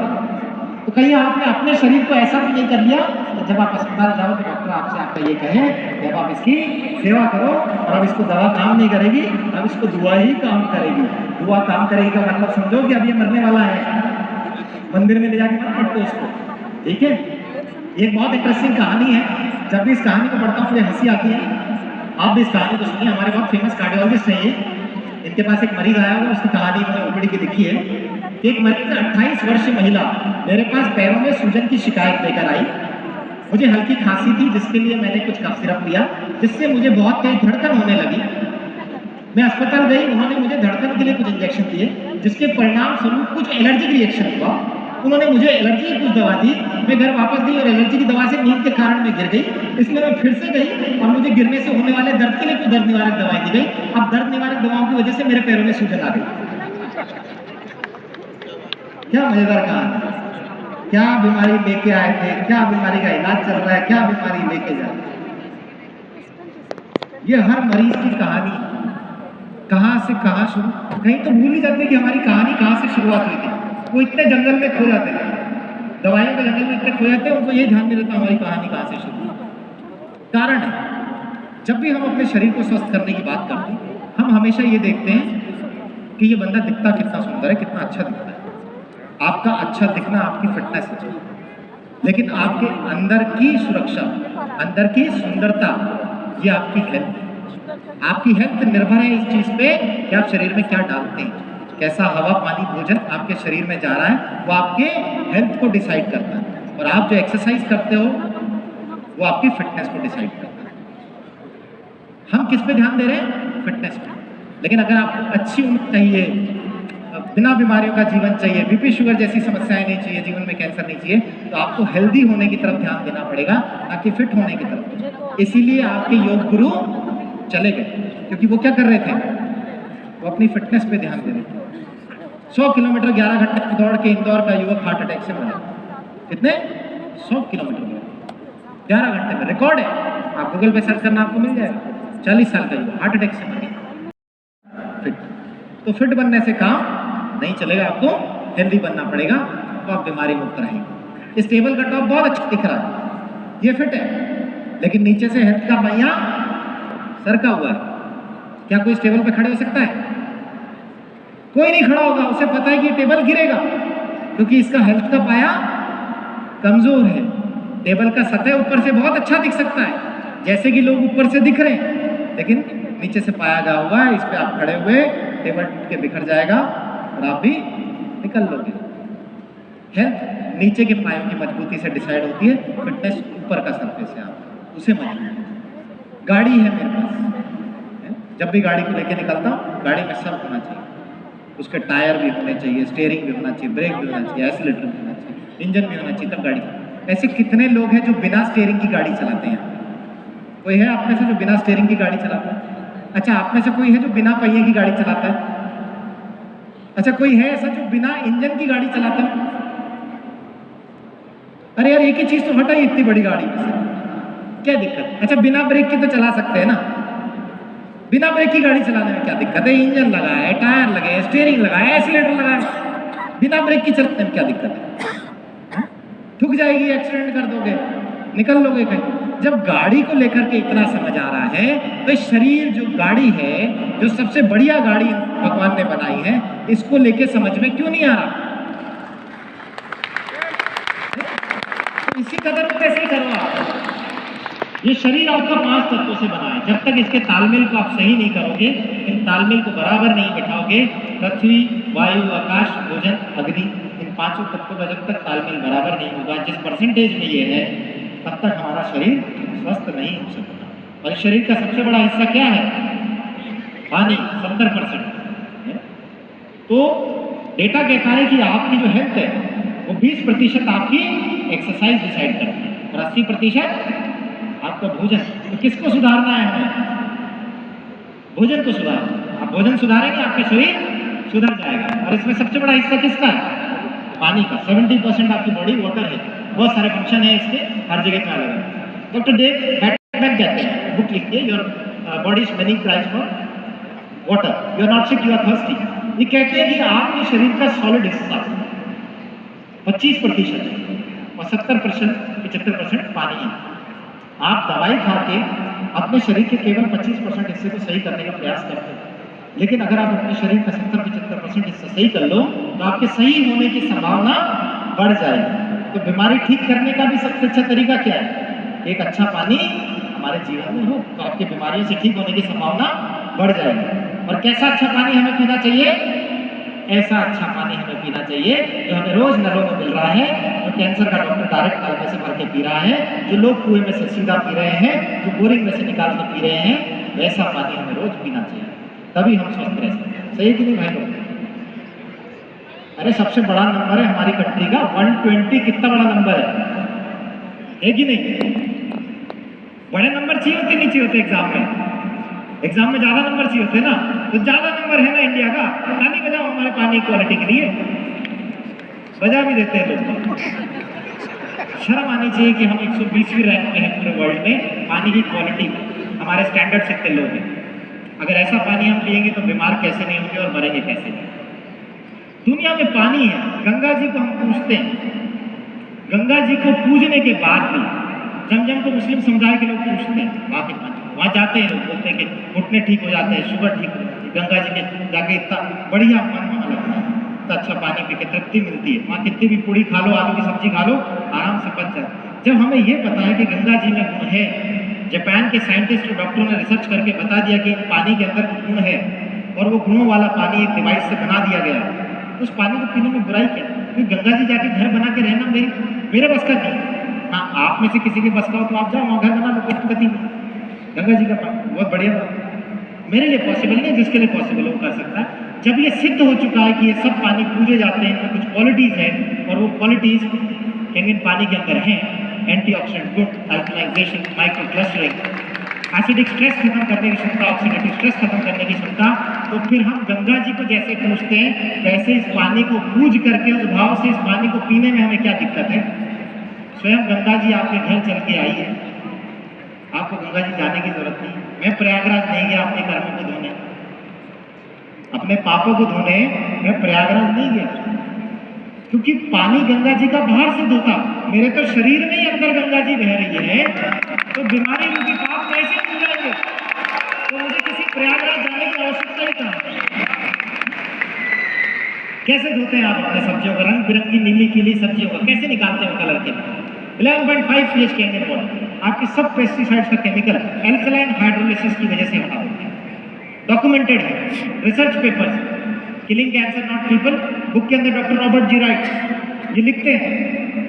तो कहीं आपने अपने शरीर को ऐसा भी नहीं कर लिया तो जब आप अस्पताल जाओ तो डॉक्टर आपसे आपका ये कहे कि अब आप इसकी सेवा करो और अब इसको दवा काम नहीं करेगी, अब इसको दुआ ही काम करेगी। दुआ काम करेगी का मतलब समझो कि अब ये मरने वाला है, मंदिर में ले जाके मत पढ़ो उसको, ठीक है। एक बहुत इंटरेस्टिंग कहानी है, जब भी इस कहानी को पढ़ता हूँ मुझे हंसी आती है। आप भी इस कहानी को सुनिए, हमारे बहुत फेमस कार्डियोलॉजिस्ट हैं ये, इनके पास एक मरीज आया हुआ, उसकी कहानी इन्होंने ओपीडी की लिखी है। एक मरीज 28 वर्षीय महिला मेरे पास पैरों में सूजन की शिकायत लेकर आई। मुझे हल्की खांसी थी जिसके लिए मैंने कुछ कफ सिरप लिया, जिससे मुझे बहुत तेज धड़कन होने लगी। मैं अस्पताल गई, उन्होंने मुझे धड़कन के लिए कुछ इंजेक्शन दिए, जिसके परिणाम स्वरूप कुछ एलर्जिक रिएक्शन हुआ। उन्होंने मुझे एलर्जी की कुछ दवा दी, मैं घर वापस गई और एलर्जी की दवा से नींद के कारण मैं गिर गई, इसलिए मैं फिर से गई और मुझे गिरने से होने वाले दर्द के लिए कुछ दर्द निवारक दवाएं दी गई। अब दर्द निवारक दवाओं की वजह से मेरे पैरों में सूजन आ गई। क्या मजेदार कहानी, क्या बीमारी लेके आए थे, क्या बीमारी का इलाज चल रहा है, क्या बीमारी लेके जा रहे। ये हर मरीज की कहानी कहां से कहां शुरू, कहीं तो भूल ही जाते कि हमारी कहानी कहां से शुरुआत हुई थी। वो इतने जंगल में खो जाते हैं, दवाइयों के जंगल में इतने खो जाते हैं, उनको ये ध्यान नहीं रहता हमारी कहानी कहां से शुरू हुई। कारण है, जब भी हम अपने शरीर को स्वस्थ करने की बात करते हैं, हम हमेशा ये देखते हैं कि ये बंदा दिखता कितना सुंदर है, कितना अच्छा दिखता है। आपका अच्छा दिखना आपकी फिटनेस है, लेकिन आपके अंदर की सुरक्षा, अंदर की सुंदरता, ये आपकी हेल्थ है। आपकी हेल्थ निर्भर है इस चीज पे कि आप शरीर में क्या डालते हैं, कैसा हवा पानी भोजन आपके शरीर में जा रहा है, वो आपके हेल्थ को डिसाइड करता है। और आप जो एक्सरसाइज करते हो वो आपकी फिटनेस को डिसाइड करता है। हम किस पे ध्यान दे रहे हैं? फिटनेस पे। लेकिन अगर आपको अच्छी उम्र चाहिए, बिना बीमारियों का जीवन चाहिए, बीपी शुगर जैसी समस्याएं नहीं चाहिए, जीवन में कैंसर नहीं चाहिए, तो आपको हेल्दी होने की तरफ ध्यान देना पड़ेगा, ताकि फिट होने की तरफ। इसीलिए आपके योग गुरु चले गए, क्योंकि वो क्या कर रहे थे? वो अपनी फिटनेस पे ध्यान दे रहे थे। 100 किलोमीटर 11 घंटे दौड़ के इंदौर का युवक हार्ट अटैक से मरा। कितने? 100 किलोमीटर 11 घंटे में, रिकॉर्ड है। आप गूगल पे सर्च करना आपको मिल जाएगा। 40 साल का युवक हार्ट अटैक से मरा। फिट, तो फिट बनने से काम नहीं चलेगा, आपको हेल्दी बनना पड़ेगा, तो आप बीमारी मुक्त रहेंगे। इस टेबल का टॉप बहुत अच्छा दिख रहा है, ये फिट है, लेकिन नीचे से हेल्थ का पहिया सरका हुआ है। क्या कोई इस टेबल पे खड़े हो सकता है? कोई नहीं खड़ा होगा, उसे पता है कि ये टेबल गिरेगा, क्योंकि इसका हेल्थ का पाया कमजोर है। टेबल का सतह ऊपर से बहुत अच्छा दिख सकता है, जैसे कि लोग ऊपर से दिख रहे हैं, लेकिन नीचे से पाया गया हुआ है। इस पे आप खड़े हुए टेबल टूट के बिखर जाएगा और आप भी निकल लोगे। हेल्थ नीचे के पायों की मजबूती से डिसाइड होती है, फिटनेस ऊपर का सरफेस है, आप उसे मजबूत। गाड़ी है मेरे पास, जब भी गाड़ी को लेके निकलता हूँ, गाड़ी में सब होना चाहिए। उसके टायर भी होने चाहिए, स्टीयरिंग भी होना चाहिए, ब्रेक भी होना चाहिए, एक्सीलरेटर भी होना चाहिए, इंजन भी होना चाहिए, तब गाड़ी। ऐसे कितने लोग हैं जो बिना स्टीयरिंग की गाड़ी चलाते हैं? कोई है आप में से जो बिना स्टीयरिंग की गाड़ी चलाता है? अच्छा, आप में से कोई है जो बिना पहिए की गाड़ी चलाता है? अच्छा, कोई है ऐसा जो बिना इंजन की गाड़ी चलाता है? अरे यार, एक ही चीज तो हटा ही इतनी बड़ी गाड़ी में से, क्या दिक्कत? अच्छा, बिना ब्रेक की तो चला सकते हैं ना? बिना ब्रेक की गाड़ी चलाने में क्या दिक्कत है? इंजन लगा है, टायर लगे हैं, स्टीयरिंग लगा है, एक्सीलरेटर लगा है, बिना ब्रेक की चलाने में क्या दिक्कत है? ठुक जाएगी, एक्सीडेंट कर दोगे, निकल लोगे कहीं। जब गाड़ी को लेकर के इतना समझ आ रहा है, तो शरीर जो गाड़ी है, जो सबसे बढ़िया गाड़ी भगवान ने बनाई है, इसको लेके समझ में क्यों नहीं आ रहा? तो इसी कदर कैसे करो आप? ये शरीर आपका 5 तत्वों से बना है। जब तक इसके तालमेल को आप सही नहीं करोगे, इन तालमेल को बराबर नहीं बिठाओगे, पृथ्वी, वायु, आकाश, भोजन, अग्नि, इन 5 तत्वों का जब तक तालमेल बराबर नहीं होगा, जिस परसेंटेज में ये है, तब तक हमारा शरीर स्वस्थ नहीं हो सकता। और शरीर का सबसे बड़ा हिस्सा क्या है? पानी, 70%। तो डेटा कहता है कि आपकी जो हेल्थ है, वो 20% आपकी एक्सरसाइज डिसाइड करती है और 80% आपका भोजन। तो किसको सुधारना है हमें? भोजन को सुधारना। आप भोजन सुधारेंगे, आपका शरीर सुधर जाएगा। और इसमें सबसे बड़ा हिस्सा किसका है? पानी का। 70% आपकी बॉडी वाटर है। बहुत सारे फंक्शन है इसके, हर जगह पे अलग है। डॉक्टर डेव बैटमैन कहते हैं, बुक लिखते हैं, your body is many cries for water, you are not sick, you are thirsty. ये कहते हैं कि आपके शरीर का सॉलिड हिस्सा 25% है और 70% 75% पानी है। आप दवाई खा के अपने शरीर के केवल 25% हिस्से को सही करने का प्रयास करते हैं, लेकिन अगर आप अपने शरीर का 70-75% हिस्सा सही कर लो तो आपके सही होने की संभावना बढ़ जाएगी। तो बीमारी ठीक करने का भी सबसे अच्छा तरीका क्या है? एक अच्छा पानी हमारे जीवन में हो तो आपकी बीमारियों से ठीक होने की संभावना बढ़ जाएगी। और कैसा अच्छा पानी हमें पीना चाहिए? ऐसा अच्छा पानी हमें पीना चाहिए जो हमें रोज नलों में मिल रहा है, जो कैंसर का डॉक्टर डायरेक्ट नल में से भर के पी रहा है, जो लोग कुएं में से सीधा पी रहे हैं, जो बोरिंग में से निकाल के पी रहे हैं, वैसा पानी हमें रोज पीना चाहिए, तभी हम स्वस्थ रह सकते हैं। सही कि नहीं भाई लोग? अरे सबसे बड़ा नंबर है हमारी कंट्री का 120, कितना बड़ा नंबर है कि नहीं? बड़े नंबर चाहिए होते नहीं चाहिए होते एग्जाम में? एग्जाम में ज्यादा नंबर चाहिए होते ना, तो ज्यादा नंबर है ना इंडिया का, ताली बजाओ हमारे पानी क्वालिटी के लिए। बजा भी देते हैं लोग। शर्म आनी चाहिए कि हम 120वीं रैंक में हैं पूरे वर्ल्ड में पानी की क्वालिटी, हमारे स्टैंडर्ड से इतने लो हैं। अगर ऐसा पानी हम पिएंगे तो बीमार कैसे नहीं होंगे और मरेंगे कैसे नहीं? दुनिया में पानी है, गंगा जी को हम पूजते हैं, गंगा जी को पूजने के बाद भी जमजम को मुस्लिम समुदाय के लोग पूछते हैं, वहाँ के पानी, वहाँ जाते हैं लोग, बोलते हैं कि घुटने ठीक हो जाते हैं, शुगर ठीक हो जाती है, गंगा जी के जाके इतना बढ़िया मन वहाँ लगता है, इतना अच्छा पानी पी के तृप्ति मिलती है। वहाँ कितनी भी पूड़ी खा लो, आलू की सब्जी खा लो, आराम से पच जाए। जब हमें ये पता है कि गंगा जी में गुण है, जापान के साइंटिस्ट और डॉक्टरों ने रिसर्च करके बता दिया कि पानी के अंदर गुण है और वो गुणों वाला पानी एक डिवाइस से बना दिया गया है, तो उस पानी को पीने में बुराई क्या? क्योंकि गंगा जी जाके घर बना के रहना मेरे बस का नहीं। हाँ, आप में से किसी के बस का हो तो आप जाओ वहाँ घर बना लो, कोई दिक्कत नहीं। गंगा जी का पानी बहुत बढ़िया बात, मेरे लिए पॉसिबल नहीं है, जिसके लिए पॉसिबल हो कर सकता है। जब ये सिद्ध हो चुका है कि ये सब पानी पूजे जाते हैं, इनमें कुछ क्वालिटीज़ हैं और वो क्वालिटीज़ इन पानी के अंदर हैं, antioxidant good, alkalisation, micro clustering, acidic stress खत्म करने की क्षमता, ऑक्सीडेटिव स्ट्रेस खत्म करने की क्षमता, तो फिर हम गंगा जी को जैसे पूजते हैं वैसे इस पानी को पूज करके उस भाव से इस पानी को पीने में हमें क्या दिक्कत है? स्वयं गंगा जी आपके घर चल के आई है, आपको गंगा जी जाने की जरूरत नहीं। मैं प्रयागराज नहीं गया अपने कर्मों को धोने, अपने पापों को धोने मैं प्रयागराज नहीं गया, क्योंकि पानी गंगा जी का बाहर से धोता, मेरे तो शरीर में ही अंदर गंगा जी बह रही है, तो बीमारी रूपी पाप कैसे धुल जाएंगे? तो मुझे किसी प्रयागराज जाने की आवश्यकता ही कहाँ? कैसे धोते हैं आप अपने सब्जियों का? रंग बिरंगी नीली पीली सब्जियों का कैसे निकालते हैं कलर के? 11.5 pH के अंदर आपके सब पेस्टिसाइड्स का केमिकल एल्कलाइन हाइड्रोलिसिस की वजह से हटा होता है, डॉक्यूमेंटेड है, research papers, killing cancer not people book के अंदर डॉक्टर रॉबर्ट जी राइट ये लिखते हैं,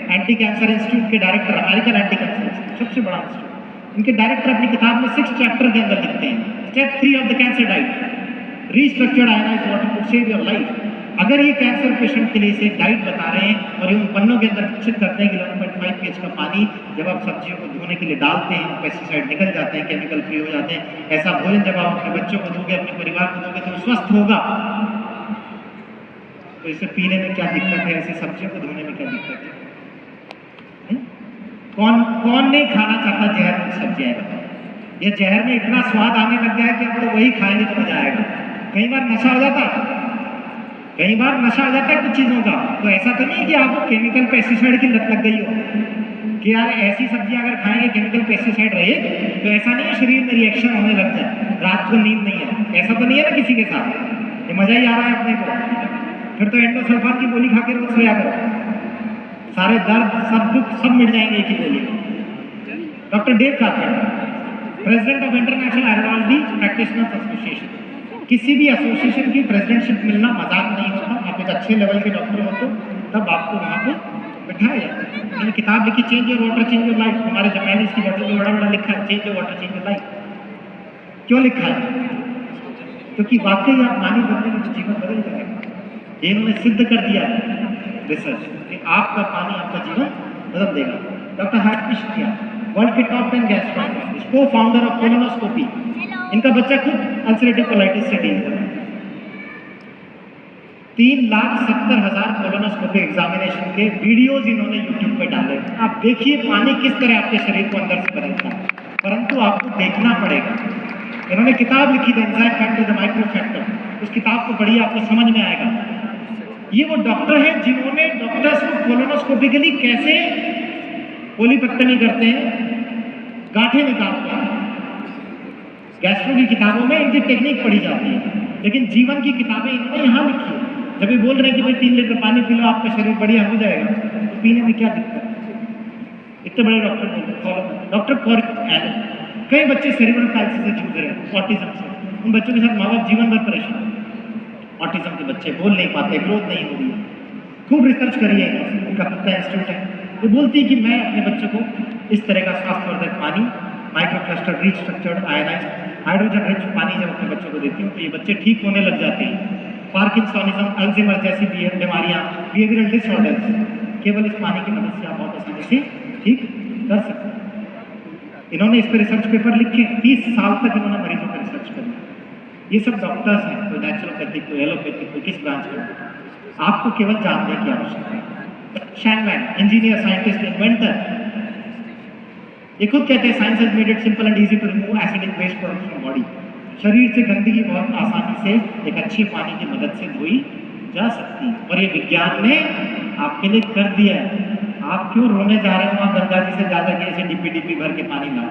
एंटी कैंसर इंस्टीट्यूट के director, American anti cancer institute सबसे बड़ा इंस्टीट्यूट, इनके डायरेक्टर अपनी किताब में 6 चैप्टर के अंदर लिखते हैं, step 3 of the cancer diet, restructured ionised water could save your life. अगर ये कैंसर पेशेंट के लिए इसे डाइट बता रहे हैं और ये उन पन्नों के अंदर विकसित करते हैं कि 11.5 pH का पानी जब आप सब्जियों को धोने के लिए डालते हैं, पेस्टिसाइड निकल जाते हैं, केमिकल फ्री हो जाते हैं, ऐसा भोजन जब आप अपने बच्चों को दोगे, अपने परिवार को दोगे तो स्वस्थ होगा। तो इसे पीने में क्या दिक्कत है? ऐसी सब्जियों को धोने में क्या दिक्कत है? कौन नहीं खाना चाहता जहर में सब्जी? है ये जहर में इतना स्वाद आने लग गया है कि अब तो वही खाएंगे तो मजा आएगा। कई बार नशा हो जाता है कुछ चीज़ों का, तो ऐसा तो नहीं कि आपको केमिकल पेस्टिसाइड की लत लग गई हो कि यार ऐसी सब्जियां अगर खाएंगे केमिकल पेस्टिसाइड रहे तो ऐसा नहीं है शरीर में रिएक्शन होने लग जाए, रात को नींद नहीं है, ऐसा तो नहीं है ना किसी के साथ? ये मजा ही आ रहा है अपने को, फिर तो एंडोसल्फान की गोली खा के रोज सोया करो, सारे दर्द सब दुख सब मिट जाएंगे एक ही गोली। Doctor Dave Carpenter, president of international Ayurvedic practitioners association, किसी भी एसोसिएशन की प्रेसिडेंटशिप मिलना मजाक नहीं होता। आप एक अच्छे लेवल के डॉक्टर हो तो तब आपको वहाँ पे बिठाया जाता है। मैंने किताब लिखी change your water change your life, हमारे जापानीज की बॉटल में बड़ा लिखा है change your water change your life. क्यों लिखा है? क्योंकि वाकई आप पानी बदलेंगे तो जीवन बदल जाएगा। ये इन्होंने सिद्ध कर दिया रिसर्च कि आपका पानी आपका जीवन बदल देगा। डॉक्टर हार्टफिश किया, वर्ल्ड के टॉप 10 गैस्ट्रोएंटरोलॉजिस्ट, को फाउंडर ऑफ कोलोनोस्कोपी, इनका बच्चा खुद अल्सरेटिव कोलाइटिस से डील कर रहा है। 3,70,000 कोलोनोस्कोपी एग्जामिनेशन के वीडियोज इन्होंने यूट्यूब पे डाले। आप देखिए पानी किस तरह आपके शरीर को अंदर से बदलता है, परंतु आपको देखना पड़ेगा। इन्होंने किताब लिखी the enzyme factor the micro factor, उस किताब को पढ़िए आपको समझ में आएगा। ये वो डॉक्टर हैं जिन्होंने डॉक्टर्स को कोलोनोस्कोपिकली कैसे पोलीपेक्टमी करते हैं, गांठें निकालते हैं। गैस्ट्रो की किताबों में इनकी टेक्निक पढ़ी जाती है, लेकिन जीवन की किताबें इन्होंने यहाँ लिखी है। जब ये बोल रहे हैं कि भाई 3 लीटर पानी पी लो आपका शरीर बढ़िया हो जाएगा, तो पीने में क्या दिक्कत है? इतने बड़े डॉक्टर बोलते हैं, फॉलो करें। डॉक्टर कॉरिन एलन, कई बच्चे सेरिब्रल पैल्सी से जूझ रहे हैं, ऑटिज्म से। उन बच्चों के साथ माँ बाप जीवन भर परेशान। ऑटिज्म के बच्चे बोल नहीं पाते, ग्रोथ नहीं हो रही है, खूब रिसर्च करी है इन्होंने, उनका खुद का इंस्टीट्यूट है। वो बोलती है कि मैं अपने बच्चों को इस तरह का स्वास्थ्यवर्धक पानी, microcluster rich structured ionised hydrogen rich पानी जब अपने बच्चों को देती हूँ तो ये बच्चे ठीक होने लग जाते हैं। पार्किंसोनिज्म, अल्जाइमर जैसी बीमारियाँ, बिहेवियरल डिसऑर्डर्स, केवल इस पानी की मदद से आप बहुत आसानी से ठीक कर सकते हैं। इन्होंने इस पर रिसर्च पेपर लिखे, 30 साल तक इन्होंने मरीजों पर रिसर्च करी। ये सब डॉक्टर्स हैं, कोई नेचुरोपैथिक, कोई एलोपैथिक, कोई किस ब्रांच का, आपको केवल जानने की आवश्यकता है। शैंगमैन, इंजीनियर, साइंटिस्ट, इन्वेंटर, ये खुद कहते हैं science has made it simple and easy to remove acidic waste products from body. शरीर से गंदगी बहुत आसानी से एक अच्छे पानी की मदद से धोई जा सकती है, और ये विज्ञान ने आपके लिए कर दिया है। आप क्यों रोने जा रहे हो वहाँ गंगा जी से ज़्यादा के ऐसे डिपी भर के पानी लाओ?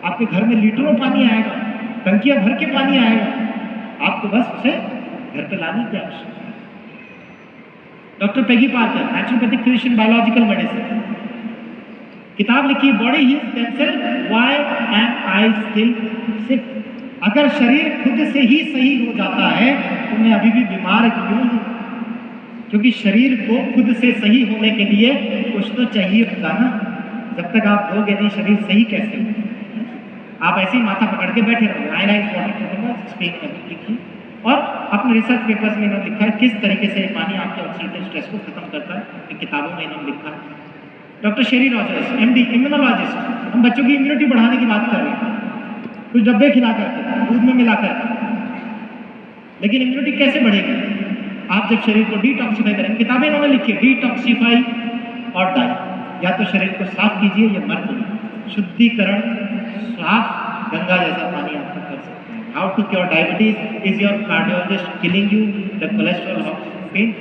आपके घर में लीटरों पानी आएगा, टंकियाँ भर के पानी आएगा, आपको बस उसे घर पे लाने की आवश्यकता है। Doctor Peggy Parker, naturopathic physician, biological medicine, किताब लिखी body heals themselves, why am I still sick. अगर शरीर खुद से ही सही हो जाता है तो मैं अभी भी बीमार क्यों हूं? क्योंकि शरीर को खुद से सही होने के लिए कुछ तो चाहिए होगा ना। जब तक आप दोगे नहीं, शरीर सही कैसे हो? आप ऐसे ही माथा पकड़ के बैठे रहोगे। आयनाइज्ड वाटर प्रोटोकॉल स्पेन में लिखी, और अपने रिसर्च पेपर्स में इन्होंने लिखा है किस तरीके से पानी आपके ऑक्सीडेटिव स्ट्रेस को खत्म करता है। किताबों में इन्होंने लिखा है। डॉक्टर शेरी रॉजर्स, एमडी, इम्यूनोलॉजिस्ट, हम बच्चों की इम्यूनिटी बढ़ाने की बात कर रहे हैं, कुछ डब्बे खिला करके, दूध में मिला करके। लेकिन इम्यूनिटी कैसे बढ़ेगी? आप जब शरीर को डिटॉक्सिफाई करेंगे। किताबें इन्होंने लिखी है, डिटॉक्सिफाई और डाई, या तो शरीर को साफ कीजिए या मर जाइए। शुद्धिकरण, साफ गंगा जैसा पानी आप कर सकते हैं। How to cure diabetes, is your cardiologist killing you the cholesterol of pain?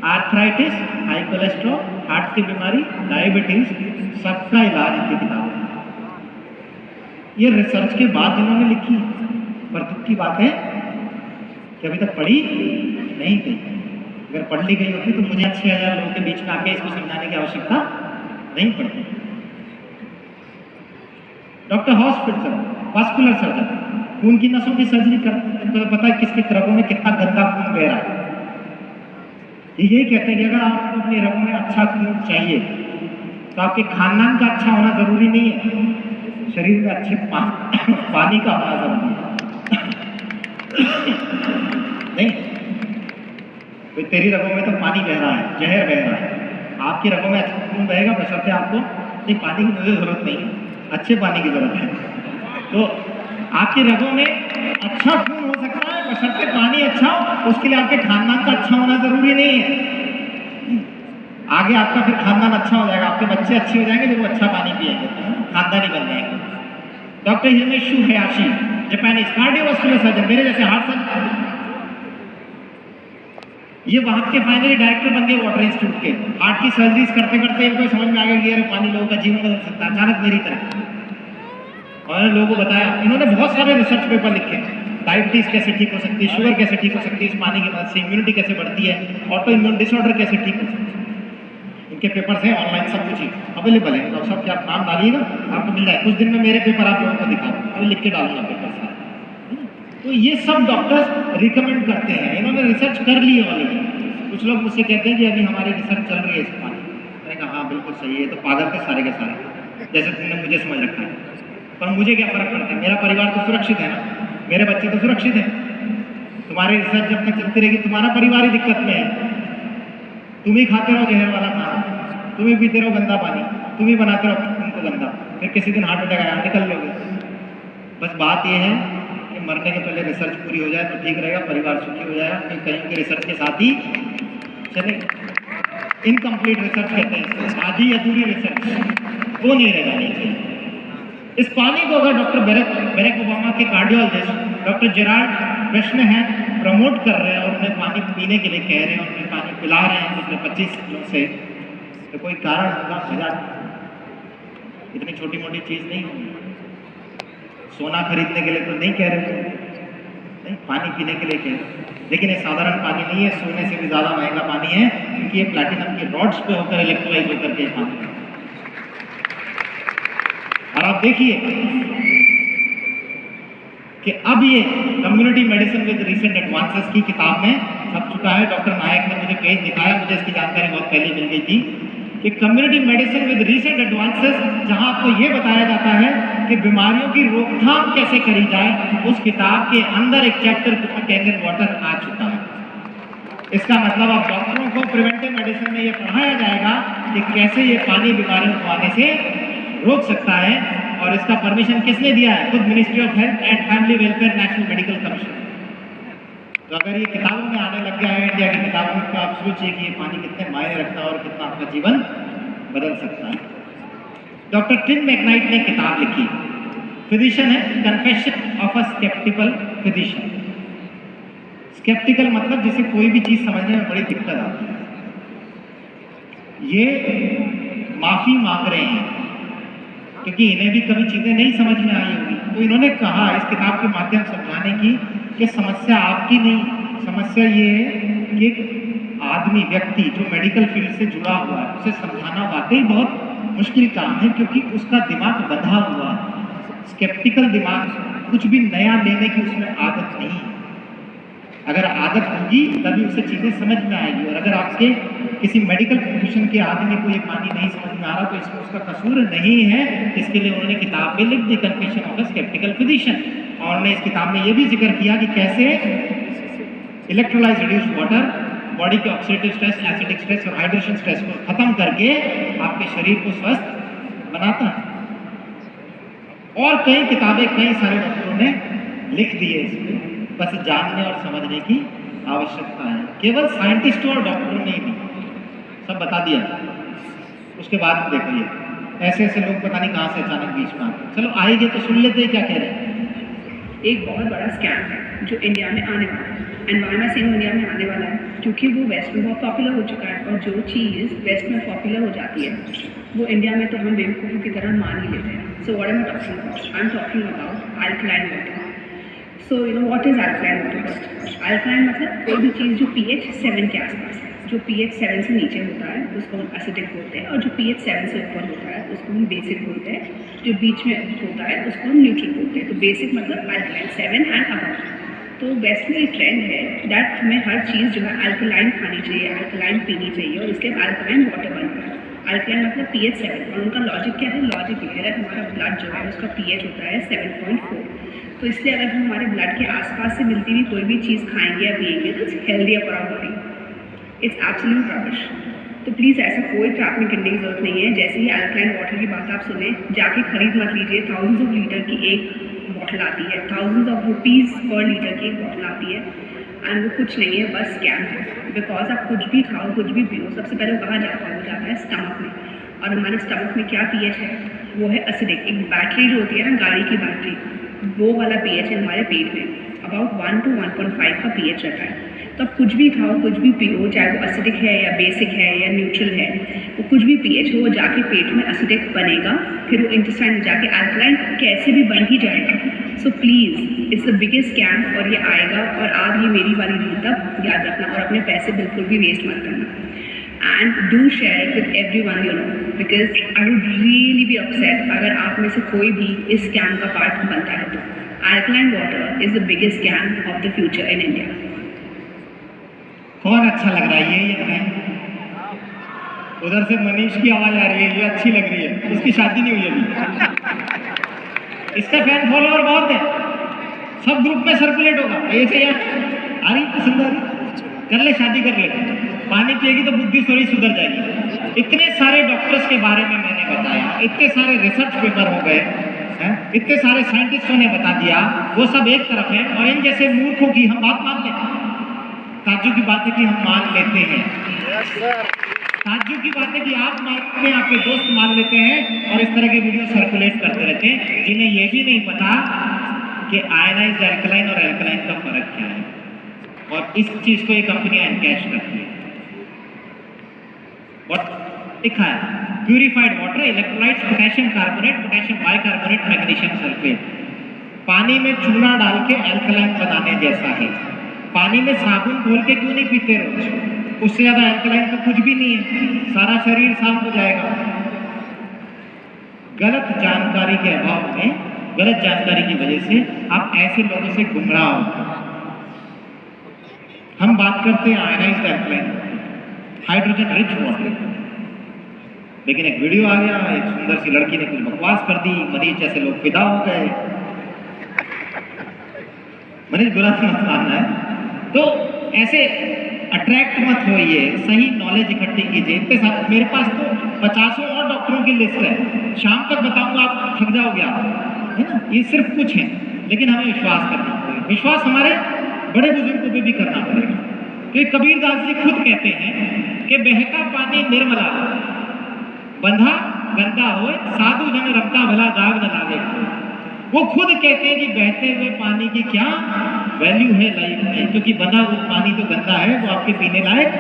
Arthritis, high cholesterol, heart की बीमारी, डायबिटीज, सबका इलाज इनकी किताबों में। ये रिसर्च के बाद इन्होंने लिखी, पर दुख की बात है कि अभी तक पढ़ी नहीं गई। अगर पढ़ ली गई होती तो मुझे 6000 लोगों के बीच में आके इसको समझाने की आवश्यकता नहीं पड़ती। डॉक्टर हॉस्पिटल, वास्कुलर सर्जन, खून की नसों की सर्जरी करते हैं। इनको तो पता है किसके रगों में कितना गंदा खून बह रहा है। यही कहते हैं कि अगर आपको अपने रगों में अच्छा खून चाहिए तो आपके खानदान का अच्छा होना जरूरी नहीं है, शरीर में अच्छे पानी का होना जरूरी है। नहीं, तो तेरी रगों में तो पानी बह रहा है, जहर बह रहा है। आपकी रगों में अच्छा खून बहेगा, बशर्ते आपको नहीं, पानी की मुझे जरूरत नहीं है, अच्छे पानी की जरूरत है। तो आपकी रगों में अच्छा खून हो सकता है, बशर्ते पानी अच्छा हो। उसके लिए आपके खानदान का अच्छा होना जरूरी नहीं है। आगे आपका फिर खानदान अच्छा हो जाएगा, आपके बच्चे अच्छे हो जाएंगे जब वो अच्छा पानी पिएंगे, खानदानी बन जाएंगे। डॉक्टर हिमेशु हयाशी, जापानीज, कार्डियोवास्कुलर सर्जन, मेरे जैसे हार्ट सर्जन, ये वहां के फाइनली डायरेक्टर बन गए वाटर इंस्टीट्यूट के। हार्ट की सर्जरीज करते करते इनको समझ में आ गया कि यार पानी लोगों का जीवन बदल सकता है, अचानक मेरी तरह। और लोगों को बताया, इन्होंने बहुत सारे रिसर्च पेपर लिखे, डायबिटीज कैसे ठीक हो सकती है, शुगर कैसे ठीक हो सकती है इस पानी की मदद से, इम्यूनिटी कैसे बढ़ती है, ऑटो इम्यून डिसऑर्डर कैसे ठीक हो सकती है। इनके पेपर्स हैं ऑनलाइन, सब कुछ ही अवेलेबल है। डॉक्टर साहब, क्या आप नाम डालिएगा, आपको मिल जाए। कुछ दिन में मेरे पेपर आप लोगों को दिखाऊंगा, मैं लिख के डालूंगा पेपर सारे। तो ये सब डॉक्टर्स रिकमेंड करते हैं, इन्होंने रिसर्च कर ली है ऑलरेडी। कुछ लोग मुझसे कहते हैं कि अभी हमारी रिसर्च चल रही है इस पानी। मैंने कहा हाँ बिल्कुल सही है, तो पागल थे सारे के सारे, जैसे तुमने मुझे समझ रखा है। पर मुझे क्या फर्क पड़ता है, मेरा परिवार तो सुरक्षित है ना, मेरे बच्चे तो सुरक्षित हैं। तुम्हारी रिसर्च जब तक चलती रहेगी, तुम्हारा परिवार ही दिक्कत में है। तुम ही खाते रहो जहर वाला खाना, तुम ही पीते रहो गंदा पानी, तुम ही बनाते रहो तुमको गंदा, फिर किसी दिन हार्ट अटैक आया, निकल लोगे। बस बात यह है कि मरने के पहले रिसर्च पूरी हो जाए तो ठीक रहेगा, परिवार सुखी हो जाएगा। फिर कहीं के रिसर्च के साथ ही चले। इनकम्प्लीट रिसर्च कहते हैं, आधी अधूरी रिसर्च वो नहीं रह जानी चाहिए। इस पानी को अगर डॉक्टर बैरक ओबामा के कार्डियोलॉजिस्ट डॉक्टर जेराल्ड ब्रेशनेहन प्रमोट कर रहे हैं और उन्हें पानी पीने के लिए कह रहे हैं, उन्हें पानी पिला रहे हैं पिछले 25 दिनों से, तो कोई कारण होगा, वजह इतनी छोटी मोटी चीज़ नहीं होगी। सोना खरीदने के लिए तो नहीं कह रहे थे, नहीं, पानी पीने के लिए कह रहे। लेकिन ये साधारण पानी नहीं है, सोने से भी ज़्यादा महंगा पानी है, क्योंकि ये प्लैटिनम की रॉड्स पे होकर इलेक्ट्रोलाइज होकर के पानी। और आप देखिए कि अब ये community medicine with recent advances की किताब में छप चुका है। डॉक्टर नायक ने मुझे पेज दिखाया, मुझे इसकी जानकारी बहुत पहले मिल गई थी कि community medicine with recent advances, जहां आपको ये बताया जाता है कि बीमारियों की रोकथाम कैसे करी जाए, उस किताब के अंदर एक चैप्टर कैंगन वाटर आ चुका है। इसका मतलब अब डॉक्टरों को प्रिवेंटिव मेडिसिन में ये पढ़ाया जाएगा कि कैसे ये पानी बीमारियों को आने से रोक सकता है। और इसका परमिशन किसने दिया है? खुद ministry of health and family welfare national medical commission. तो अगर ये किताबों में आने लग गया है, इंडिया की किताबों में, तो आप सोचिए कि ये पानी कितने मायने रखता है और कितना आपका जीवन बदल सकता है। डॉक्टर टिम मैकनाइट ने किताब लिखी, फिजिशियन है, confession of a sceptical physician. Sceptical मतलब जिसे कोई भी चीज़ समझने में बड़ी दिक्कत आती है। ये माफ़ी मांग रहे हैं क्योंकि इन्हें भी कभी चीज़ें नहीं समझ में आई होगी। तो इन्होंने कहा इस किताब के माध्यम से समझाने की कि समस्या आपकी नहीं, समस्या ये है कि एक आदमी, व्यक्ति जो मेडिकल फील्ड से जुड़ा हुआ है, उसे समझाना वाकई बहुत मुश्किल काम है, क्योंकि उसका दिमाग बंधा हुआ है। स्केप्टिकल दिमाग, कुछ भी नया लेने की उसमें आदत नहीं है। अगर आदत होगी तभी उसे चीज़ें समझ में आएगी। और अगर आपके किसी मेडिकल प्रोफेशन के आदमी को ये पानी नहीं समझ में आ रहा, तो इसमें उसका कसूर नहीं है। इसके लिए उन्होंने किताब में लिख दी, confession of a sceptical physician. और उन्होंने इस किताब में ये भी जिक्र किया कि कैसे इलेक्ट्रोलाइज रिड्यूस्ड वाटर बॉडी के ऑक्सीडेटिव स्ट्रेस, एसिडिक स्ट्रेस और हाइड्रेशन स्ट्रेस को खत्म करके आपके शरीर को स्वस्थ बनाता है। और कई किताबें कई सारे डॉक्टरों ने लिख दी है इसमें, बस जानने और समझने की आवश्यकता है। केवल साइंटिस्टों और डॉक्टरों ने ही नहीं, सब बता दिया। उसके बाद देखो ये ऐसे ऐसे लोग पता नहीं कहाँ से अचानक बीच में आते। चलो आएंगे तो सुन लेते हैं क्या कह रहे हैं। एक बहुत बड़ा स्कैम है जो इंडिया में आने वाला है। एंड वाई मैं सेइंग इंडिया में आने वाला है क्योंकि वो वेस्ट में बहुत पॉपुलर हो चुका है। और जो चीज़ वेस्ट में पॉपुलर हो जाती है वो इंडिया में तो हम बेवकूफ़ों की तरह मान ही लेते हैं। So what am I talking about? I am talking about alkaline water. So you know what is alkaline water first? Alkaline मतलब कोई भी चीज़ जो pH 7 के आसपास है। जो pH 7 से नीचे होता है उसको हम एसिडिक बोलते हैं, और जो pH 7 से ऊपर होता है उसको हम बेसिक बोलते हैं। जो बीच में होता है उसको हम न्यूट्रल बोलते हैं। तो बेसिक मतलब अल्कलाइन 7 एंड अबव। तो वेस्ट में एक ट्रेंड है दैट हमें हर चीज़ जो है अल्कलाइन खानी चाहिए, अल्कलाइन पीनी चाहिए, और इसके अल्कलाइन वाटर बनता है। अल्कलाइन मतलब pH 7। और उनका लॉजिक क्या है? लॉजिक ये है हमारा ब्लड जो है उसका pH होता है 7.4। तो इसलिए अगर हम हमारे ब्लड के आसपास से मिलती हुई कोई भी चीज़ खाएंगे या पिएंगे तो it's healthy for our body. It's absolute rubbish. तो प्लीज़ ऐसा कोई ट्रैकिंग करने की जरूरत नहीं है। जैसे ही अल्कलाइन वाटर की बात आप सुने, जाके खरीद मत लीजिए। थाउजेंड्स ऑफ लीटर की एक बॉटल आती है, थाउजेंड्स ऑफ रुपीज़ पर लीटर की एक बॉटल आती है, एंड वो कुछ नहीं है, बस स्कैम है। बिकॉज आप कुछ भी खाओ, कुछ भी पियो, सबसे पहले वो कहाँ जाता है? वो जाता है स्टमक में। और हमारे स्टमक में क्या pH है? वो है एसिडिक। एक बैटरी जो होती है ना, गाड़ी की बैटरी, वो वाला pH है हमारे पेट में। अबाउट 1 to 1.5 का pH रहता है। तो आप कुछ भी खाओ, कुछ भी पियो, चाहे वो एसिडिक है या बेसिक है या न्यूट्रल है, वो कुछ भी pH हो, वो जाके पेट में एसिडिक बनेगा, फिर वो इंटेस्टाइन में जाके अल्कलाइन कैसे भी बन ही जाएगा। So please it's the biggest scam, और ये आएगा। और आप ये मेरी वाली रील तक याद रखना, और अपने पैसे बिल्कुल भी वेस्ट मत करना। And do share it with everyone you know, because I would really be upset अगर आप में से कोई भी इस स्कैम का पार्ट बनता है। तो alkaline water is the biggest scam of the future in India. कौन अच्छा लग रहा है ये बताएं? उधर से मनीष की आवाज आ रही है, ये अच्छी लग रही है। उसकी शादी नहीं हुई अभी। इसका फैन फॉलोवर बहुत है, सब ग्रुप में सर्कुलेट होगा। ऐसे यार आ रही पसंद आ रही, कर ले शादी कर ले, पानी पिएगी तो बुद्धि थोड़ी सुधर जाएगी। इतने सारे डॉक्टर्स के बारे में मैंने बताया, इतने सारे रिसर्च पेपर हो गए हैं, इतने सारे साइंटिस्टों ने बता दिया, वो सब एक तरफ है। और इन जैसे मूर्खों की हम बात मान लेते हैं। ताज्जुब की बात है कि हम मान लेते हैं, ताज्जुब की बात है कि आप मानते हैं, आपके दोस्त मान लेते हैं, और इस तरह के वीडियो सर्कुलेट करते रहते हैं, जिन्हें ये भी नहीं पता कि आयनाइज्ड अल्कलाइन और अल्कलाइन का फर्क क्या है। और इस चीज़ को ये कंपनियां एनकैश करती है। लिखा है purified water, electrolytes, potassium carbonate, potassium bicarbonate, magnesium sulphate. पानी में चूना डाल के एल्कलाइन बनाने जैसा है। पानी में साबुन घोल के क्यों नहीं पीते रोज? उससे ज्यादा एल्कलाइन तो कुछ भी नहीं है, सारा शरीर साफ हो जाएगा। गलत जानकारी के अभाव में, गलत जानकारी की वजह से आप ऐसे लोगों से गुमराह होते हैं। हम बात करते हैं ionised alkaline, hydrogen rich water, लेकिन एक वीडियो आ गया, एक सुंदर सी लड़की ने कुछ बकवास कर दी, मनीष जैसे लोग फिदा हो गए। मनीष बुरा मत मानना है, तो ऐसे अट्रैक्ट मत होइए, सही नॉलेज इकट्ठी कीजिए। इतने साथ मेरे पास तो 50 और डॉक्टरों की लिस्ट है, शाम तक बताऊंगा, आप थक जाओगे आप, है ना। ये सिर्फ कुछ है, लेकिन हमें विश्वास करना पड़ेगा। विश्वास हमारे बड़े बुजुर्गों पे भी करना पड़ेगा। तो कबीरदास जी खुद कहते हैं कि बहता पानी निर्मला, बंधा गंदा होए, साधु जन रमता भला दाग न लागे। वो खुद कहते हैं कि बहते हुए पानी की क्या वैल्यू है लाइफ में, क्योंकि बंधा हुआ पानी तो गंदा है, वो आपके पीने लायक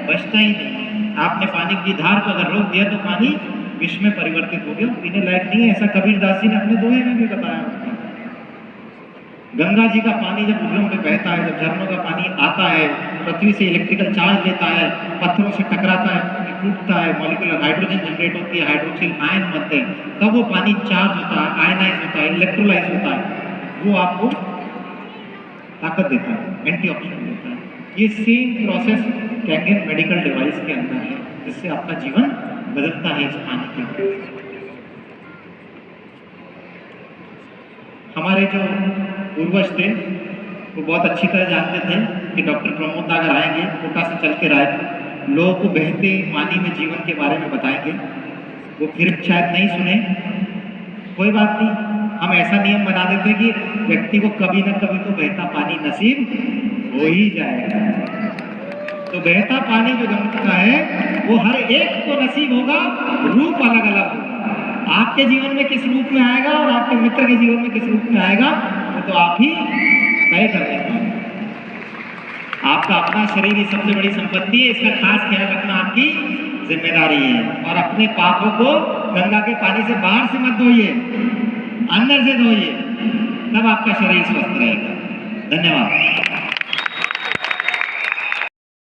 बचता ही नहीं। आपने पानी की धार को अगर रोक दिया तो पानी विष में परिवर्तित हो गया, पीने लायक नहीं है। ऐसा कबीरदास जी ने अपने दोहे में भी बताया। गंगा जी का पानी जब उद्गम में बहता है, जब झरनों का पानी आता है, पृथ्वी से इलेक्ट्रिकल चार्ज लेता है, पत्थरों से टकराता है, टूटता है, मॉलिक्यूलर हाइड्रोजन जनरेट होती है, हाइड्रोक्सिल आयन बनते हैं, तब वो पानी चार्ज होता है, आयनाइज होता है, इलेक्ट्रोलाइज होता है, वो आपको ताकत देता है, एंटीऑक्सीडेंट देता है। ये same process Kangen medical device के अंदर है, जिससे आपका जीवन बदलता है इस पानी के अंदर। हमारे जो पूर्वज थे वो बहुत अच्छी तरह जानते थे कि डॉक्टर प्रमोद अगर आएंगे, कोटा से चल के आए, लोगों को बहते पानी में जीवन के बारे में बताएंगे। वो फिर शायद नहीं सुने, कोई बात नहीं, हम ऐसा नियम बना देते कि व्यक्ति को कभी ना कभी तो बहता पानी नसीब हो ही जाएगा। तो बहता पानी जो गंगा है वो हर एक को नसीब होगा, रूप अलग अलग होगा। आपके जीवन में किस रूप में आएगा और आपके मित्र के जीवन में किस रूप में आएगा, वो तो आप ही तय कर लेंगे। आपका अपना शरीर ही सबसे बड़ी संपत्ति है, इसका खास ख्याल रखना आपकी जिम्मेदारी है। और अपने पापों को गंगा के पानी से बाहर से मत धोइए, अंदर से धोइए, तब आपका शरीर स्वस्थ रहेगा। धन्यवाद।